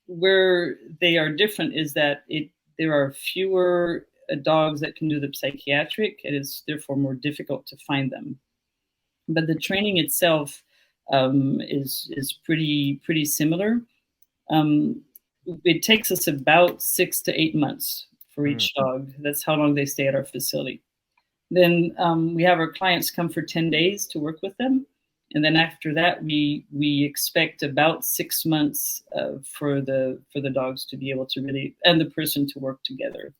Where they are different is that there are fewer dogs that can do the psychiatric. It is therefore more difficult to find them. But the training itself is pretty similar. It takes us about 6 to 8 months for each dog. That's how long they stay at our facility. Then we have our clients come for 10 days to work with them. And then after that, we expect about 6 months for the dogs to be able to really, and the person to work together.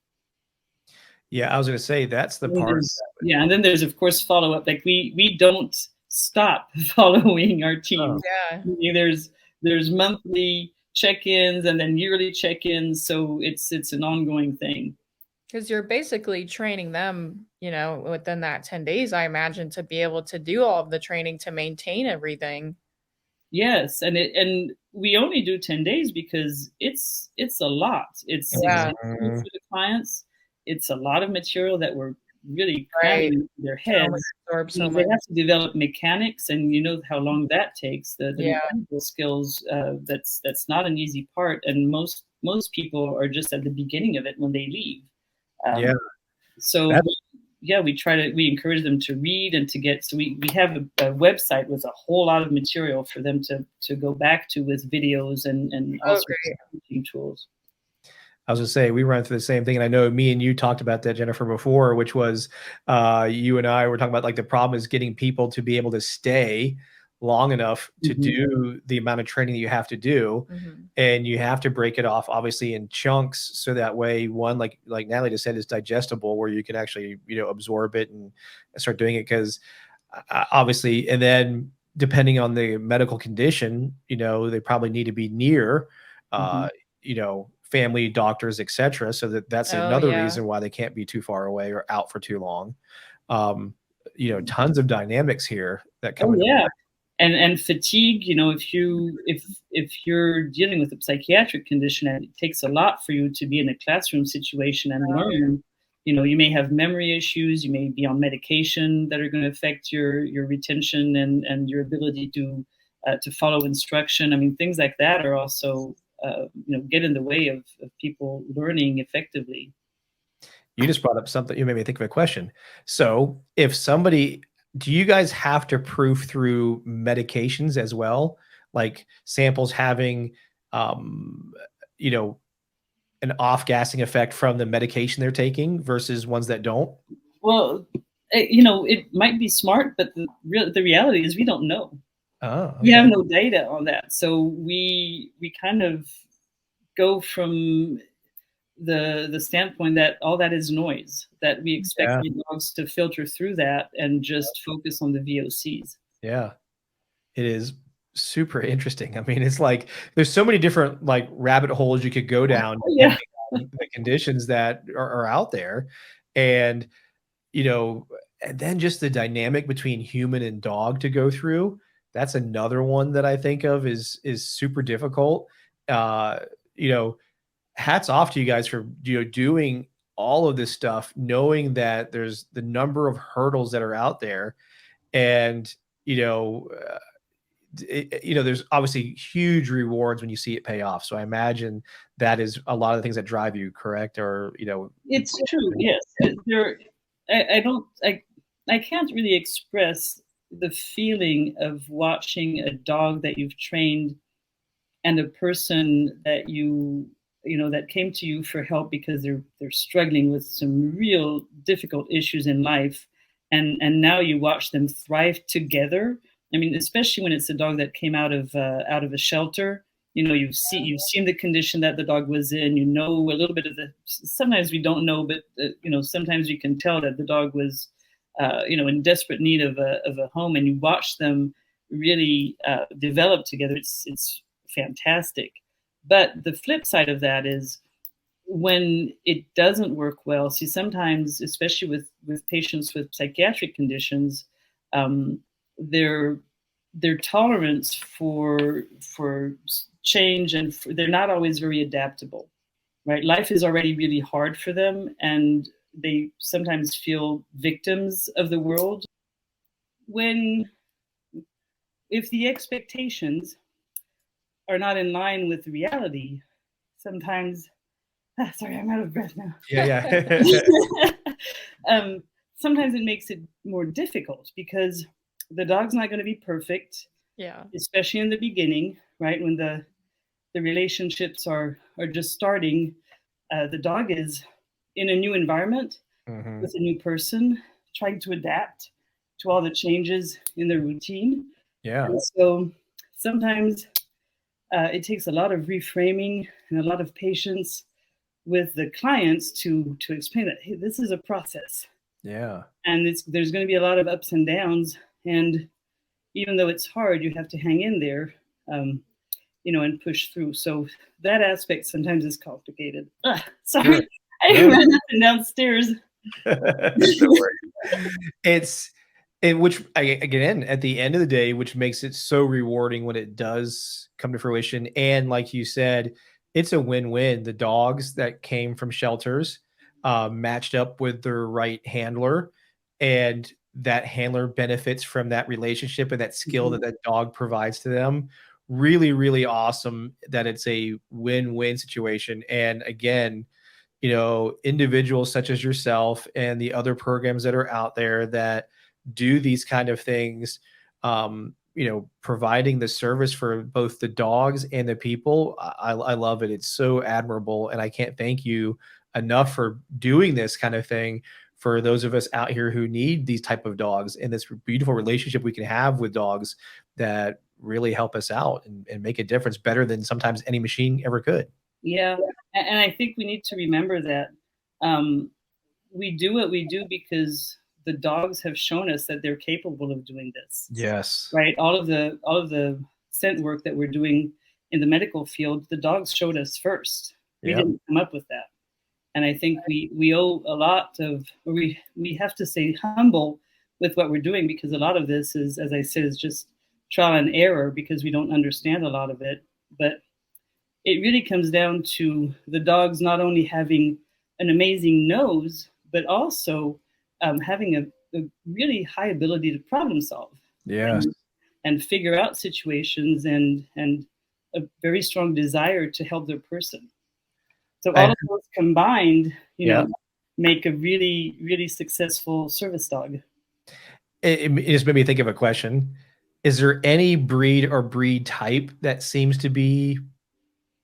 Yeah, I was going to say that's the part. Yeah, and then there's of course follow up. Like we don't stop following our team. There's monthly check-ins and then yearly check-ins, so it's an ongoing thing. Because you're basically training them, within that 10 days, I imagine, to be able to do all of the training to maintain everything. Yes, and we only do 10 days because it's a lot. It's Yeah. exhausting for the clients. It's a lot of material that we're really Right. cramming into their Can only heads. absorb so They much. have to develop mechanics, and you know how long that takes. The Yeah. mechanical skills, that's not an easy part, and most people are just at the beginning of it when they leave. Yeah. So yeah, we encourage them to read and to get, so we have a website with a whole lot of material for them to go back to with videos and all sorts great. of teaching tools. I was gonna say we run through the same thing, and I know me and you talked about that, Jennifer, before, which was you and I were talking about like the problem is getting people to be able to stay long enough to do the amount of training that you have to do, and you have to break it off obviously in chunks so that way one, like Natalie just said, is digestible, where you can actually absorb it and start doing it, because obviously, and then depending on the medical condition, they probably need to be near family, doctors, etc. So that's another reason why they can't be too far away or out for too long. Tons of dynamics here that come into play. And fatigue, if you're dealing with a psychiatric condition and it takes a lot for you to be in a classroom situation and learn, you may have memory issues, you may be on medication that are going to affect your retention and your ability to follow instruction. I mean, things like that are also get in the way of people learning effectively. You just brought up something. You made me think of a question. So do you guys have to proof through medications as well? Like samples having, an off-gassing effect from the medication they're taking versus ones that don't? Well, it might be smart, but the reality is we don't know. Oh, okay. We have no data on that. So we kind of go from the standpoint that all that is noise, that we expect the dogs to filter through that and just focus on the VOCs. Yeah, it is super interesting. I mean, it's like there's so many different like rabbit holes you could go down depending on the conditions that are out there. And and then just the dynamic between human and dog to go through. That's another one that I think of is super difficult. Hats off to you guys for doing all of this stuff, knowing that there's the number of hurdles that are out there, and there's obviously huge rewards when you see it pay off. So I imagine that is a lot of the things that drive you, correct? Or it's true. Yes, I can't really express the feeling of watching a dog that you've trained and a person that that came to you for help because they're struggling with some real difficult issues in life, and now you watch them thrive together. I mean, especially when it's a dog that came out of a shelter. You've seen the condition that the dog was in. You know a little bit of sometimes we don't know, but sometimes you can tell that the dog was in desperate need of a home, and you watch them really develop together. It's fantastic. But the flip side of that is when it doesn't work well. See, sometimes, especially with patients with psychiatric conditions, their tolerance for change and they're not always very adaptable, right? Life is already really hard for them, and they sometimes feel victims of the world. If the expectations are not in line with reality, sometimes, sorry, I'm out of breath now. Yeah. Sometimes it makes it more difficult because the dog's not going to be perfect. Yeah. Especially in the beginning, right? When the relationships are just starting, the dog is in a new environment with a new person, trying to adapt to all the changes in their routine. Yeah. And so sometimes it takes a lot of reframing and a lot of patience with the clients to explain that, hey, this is a process. Yeah. And there's going to be a lot of ups and downs. And even though it's hard, you have to hang in there, and push through. So that aspect sometimes is complicated. Sorry, sure. I ran up and downstairs. No worries. And which, again, at the end of the day, which makes it so rewarding when it does come to fruition. And like you said, it's a win-win. The dogs that came from shelters matched up with their right handler, and that handler benefits from that relationship and that skill that that dog provides to them. Really, really awesome that it's a win-win situation. And again, individuals such as yourself and the other programs that are out there that do these kind of things, providing the service for both the dogs and the people. I love it. It's so admirable. And I can't thank you enough for doing this kind of thing for those of us out here who need these type of dogs and this beautiful relationship we can have with dogs that really help us out and make a difference better than sometimes any machine ever could. Yeah. And I think we need to remember that we do what we do because the dogs have shown us that they're capable of doing this. Yes. Right. All of the scent work that we're doing in the medical field, the dogs showed us first. We didn't come up with that. And I think we owe a lot of, or we have to stay humble with what we're doing, because a lot of this is, as I said, is just trial and error because we don't understand a lot of it. But it really comes down to the dogs not only having an amazing nose, but also having a really high ability to problem solve. Yes. And figure out situations and a very strong desire to help their person. So all of those combined, make a really, really successful service dog. It just made me think of a question. Is there any breed or breed type that seems to be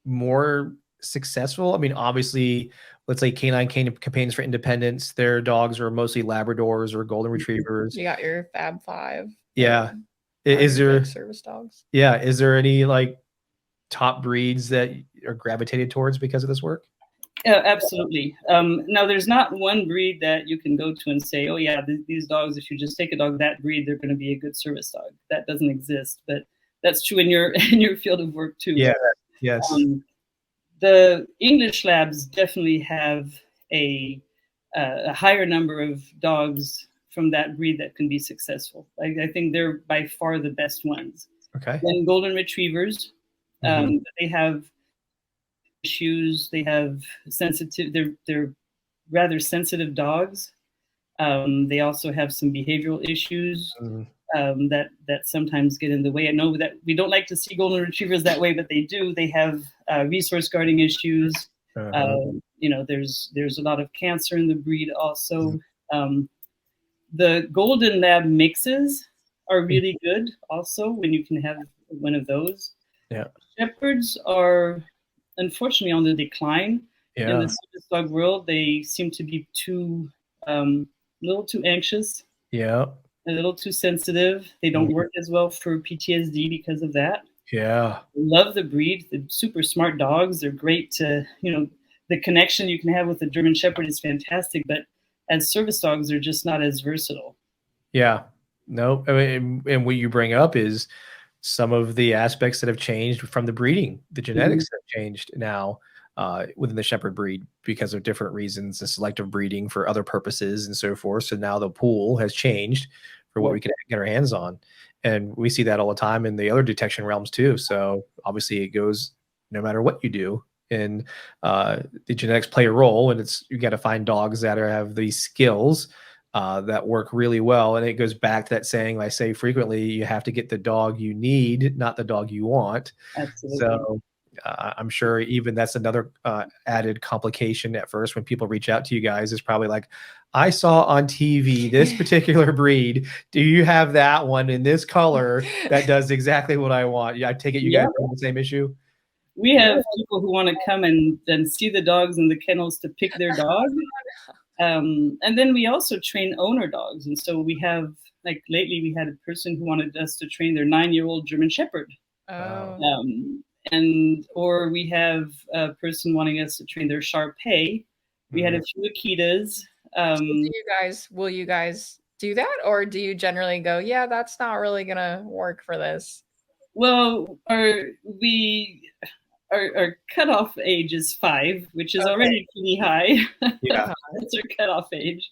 more successful? I mean, obviously, let's say K9 Campaigns for Independence, their dogs are mostly Labradors or Golden Retrievers. You got your Fab 5. Yeah. Is there service dogs? Yeah. Is there any like top breeds that are gravitated towards because of this work? Yeah, absolutely. Now, there's not one breed that you can go to and say, oh, yeah, these dogs, if you just take a dog that breed, they're going to be a good service dog. That doesn't exist. But that's true in your field of work, too. Yeah. Yes. The English labs definitely have a higher number of dogs from that breed that can be successful. I think they're by far the best ones. Okay. Then Golden Retrievers, they have issues. They have sensitive. They're rather sensitive dogs. They also have some behavioral issues that sometimes get in the way. I know that we don't like to see Golden Retrievers that way, but they do. They have resource guarding issues. There's a lot of cancer in the breed also. The Golden Lab mixes are really good also when you can have one of those. Yeah. Shepherds are unfortunately on the decline in the service dog world. They seem to be a little too anxious. Yeah. A little too sensitive. They don't work as well for PTSD because of that. Yeah. Love the breed. The super smart dogs. They're great to, the connection you can have with the German Shepherd is fantastic, but as service dogs, they're just not as versatile. Yeah. No. I mean, and what you bring up is some of the aspects that have changed from the breeding. The genetics have changed now within the Shepherd breed because of different reasons, the selective breeding for other purposes and so forth. So now the pool has changed for what we can get our hands on. And we see that all the time in the other detection realms too. So obviously it goes no matter what you do. And the genetics play a role, and you got to find dogs that have these skills that work really well. And it goes back to that saying I say frequently, you have to get the dog you need, not the dog you want. Absolutely. So I'm sure even that's another added complication at first when people reach out to you guys is probably like, I saw on TV this particular breed. Do you have that one in this color that does exactly what I want? Yeah, I take it you guys have the same issue. We have people who want to come and see the dogs in the kennels to pick their dog. And then we also train owner dogs. And so we have, like lately we had a person who wanted us to train their 9-year-old German Shepherd. Or we have a person wanting us to train their Shar-Pei. We had a few Akitas. Will you guys do that? Or do you generally go, yeah, that's not really going to work for this? Well, our cutoff age is 5, which is already pretty high. Yeah. That's our cutoff age.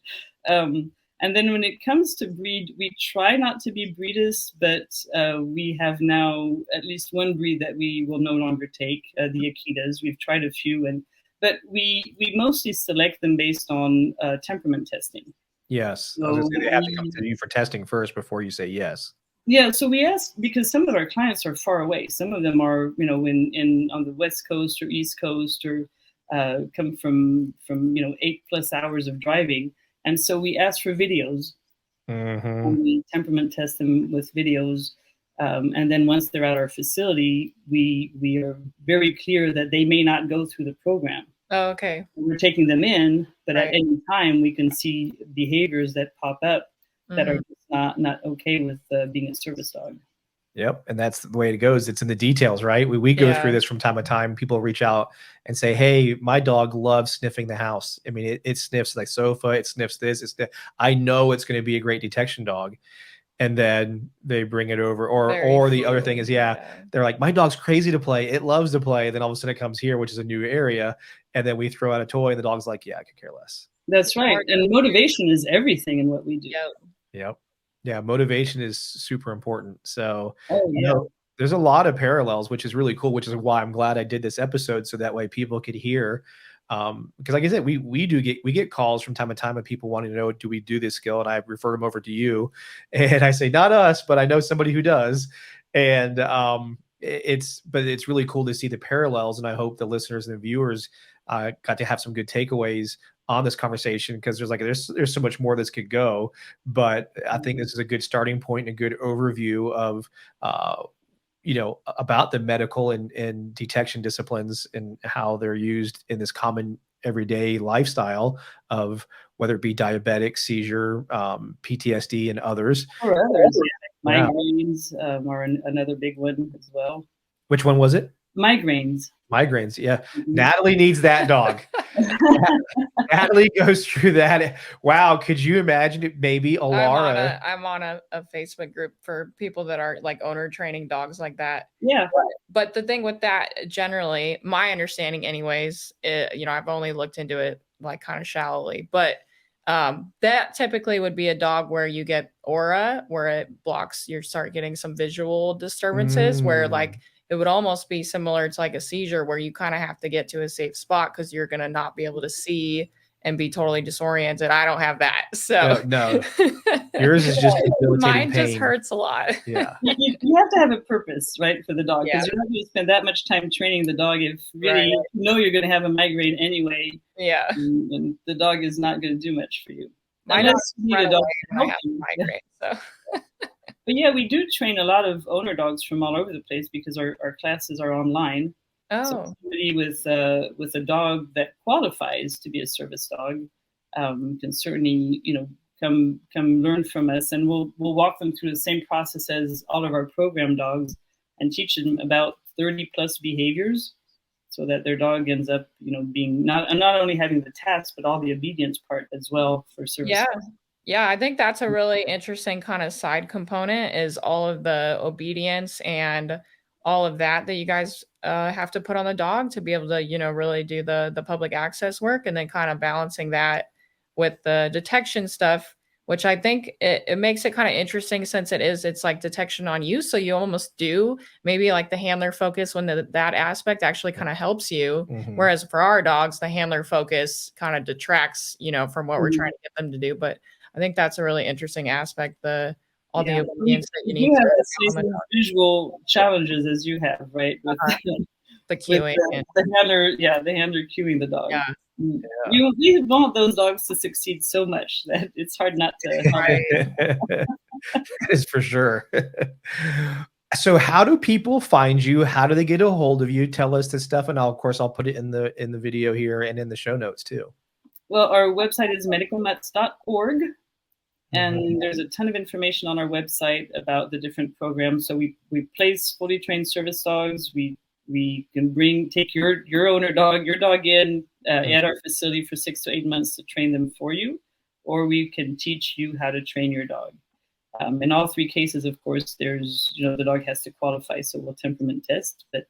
And then when it comes to breed, we try not to be breedist, but we have now at least one breed that we will no longer take, the Akitas. We've tried a few, but we mostly select them based on temperament testing. Yes, So I was gonna say they have to come to you for testing first before you say yes. Yeah, so we asked because some of our clients are far away. Some of them are, in on the West Coast or East Coast, or come from 8+ hours of driving, and so we asked for videos. And we temperament test them with videos, and then once they're at our facility, we are very clear that they may not go through the program. Oh, okay. We're taking them in, but at any time we can see behaviors that pop up that are not okay with being a service dog. Yep, and that's the way it goes. It's in the details, right? We go through this from time to time. People reach out and say, "Hey, my dog loves sniffing the house. I mean, it sniffs the sofa, it sniffs this. I know it's going to be a great detection dog." And then they bring it over, or the other thing is, they're like, "My dog's crazy to play. It loves to play." Then all of a sudden it comes here, which is a new area, and then we throw out a toy, and the dog's like, "Yeah, I could care less." That's right, and motivation is everything in what we do. Yep. Yeah, motivation is super important. So, yeah. There's a lot of parallels, which is really cool, which is why I'm glad I did this episode, so that way people could hear. Because like I said, we get calls from time to time of people wanting to know, do we do this skill? And I refer them over to you, and I say, not us, but I know somebody who does. And it's really cool to see the parallels, and I hope the listeners and the viewers got to have some good takeaways on this conversation, because there's so much more this could go, but I think this is a good starting point and a good overview of about the medical and detection disciplines and how they're used in this common everyday lifestyle of whether it be diabetic, seizure, PTSD, and others. Or others, migraines are another big one as well. Which one was it? Migraines. Migraines, yeah. Natalie needs that dog. Natalie goes through that. Wow, could you imagine it? Maybe Alara. I'm on a Facebook group for people that are like owner training dogs like that. Yeah. But the thing with that, generally, my understanding anyways, I've only looked into it like kind of shallowly, but that typically would be a dog where you get aura, where it blocks, you start getting some visual disturbances, where like it would almost be similar to like a seizure, where you kind of have to get to a safe spot because you're going to not be able to see and be totally disoriented. I don't have that. So no. Yours is just debilitating mine pain. Just hurts a lot. Yeah. You have to have a purpose, right, for the dog, because you're not going to spend that much time training the dog if really you know you're going to have a migraine anyway. Yeah. And the dog is not going to do much for you. I have migraine, so. But yeah, we do train a lot of owner dogs from all over the place because our classes are online. Oh. So somebody with a dog that qualifies to be a service dog can certainly, come learn from us, and we'll walk them through the same process as all of our program dogs and teach them about 30+ behaviors, so that their dog ends up, being not only having the task, but all the obedience part as well for service. Yeah. dogs. Yeah, I think that's a really interesting kind of side component, is all of the obedience and all of that you guys have to put on the dog to be able to, really do the public access work, and then kind of balancing that with the detection stuff, which I think it makes it kind of interesting, since it's like detection on you. So you almost do maybe like the handler focus when that aspect actually kind of helps you. Whereas for our dogs, the handler focus kind of detracts, from what we're trying to get them to do. But I think that's a really interesting aspect, all the obedience that you need. You have the same visual challenges as you have, right? With the cueing. The handler cueing the dog. Yeah. We want those dogs to succeed so much that it's hard not to. That is for sure. So how do people find you? How do they get a hold of you? Tell us this stuff, and of course I'll put it in the video here and in the show notes too. Well, our website is medicalmutts.org. And there's a ton of information on our website about the different programs. So we place fully trained service dogs. We can take your owner dog, your dog in at our facility for 6 to 8 months to train them for you, or we can teach you how to train your dog. In all three cases, of course, there's the dog has to qualify, so we'll temperament test. But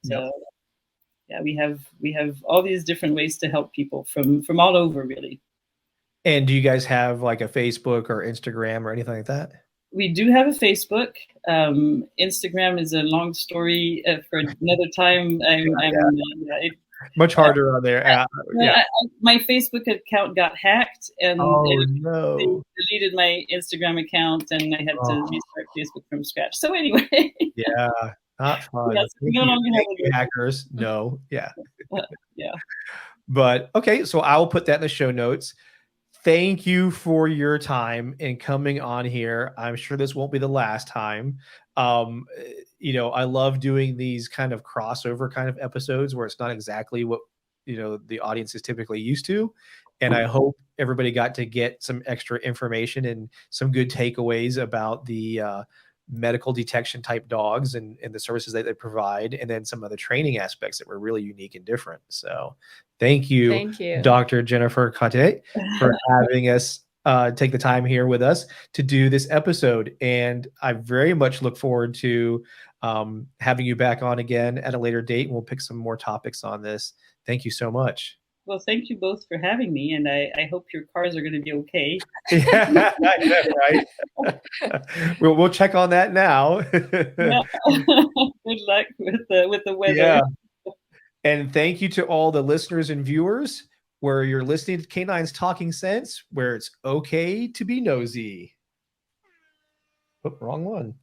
we have all these different ways to help people from all over, really. And do you guys have like a Facebook or Instagram or anything like that? We do have a Facebook. Instagram is a long story for another time. Much harder on there. My Facebook account got hacked, and Oh they no. deleted my Instagram account, and I had to restart Facebook from scratch. So anyway, yeah, not fun. yes, we no longer have Thank you, hackers. No, yeah. yeah. But okay, so I will put that in the show notes. Thank you for your time and coming on here. I'm sure this won't be the last time. You know, I love doing these kind of crossover kind of episodes where it's not exactly what, you know, the audience is typically used to. And I hope everybody got to get some extra information and some good takeaways about the medical detection type dogs and the services that they provide, and then some of the training aspects that were really unique and different. So thank you, Dr. Jennifer Cattet, for having us take the time here with us to do this episode. And I very much look forward to having you back on again at a later date, and we'll pick some more topics on this. Thank you so much. Well, thank you both for having me, and I hope your cars are going to be okay. Yeah, right. We'll check on that now. Yeah. Good luck with the weather. Yeah. And thank you to all the listeners and viewers where you're listening to K9's Talking Sense, where it's okay to be nosy. Oh, wrong one.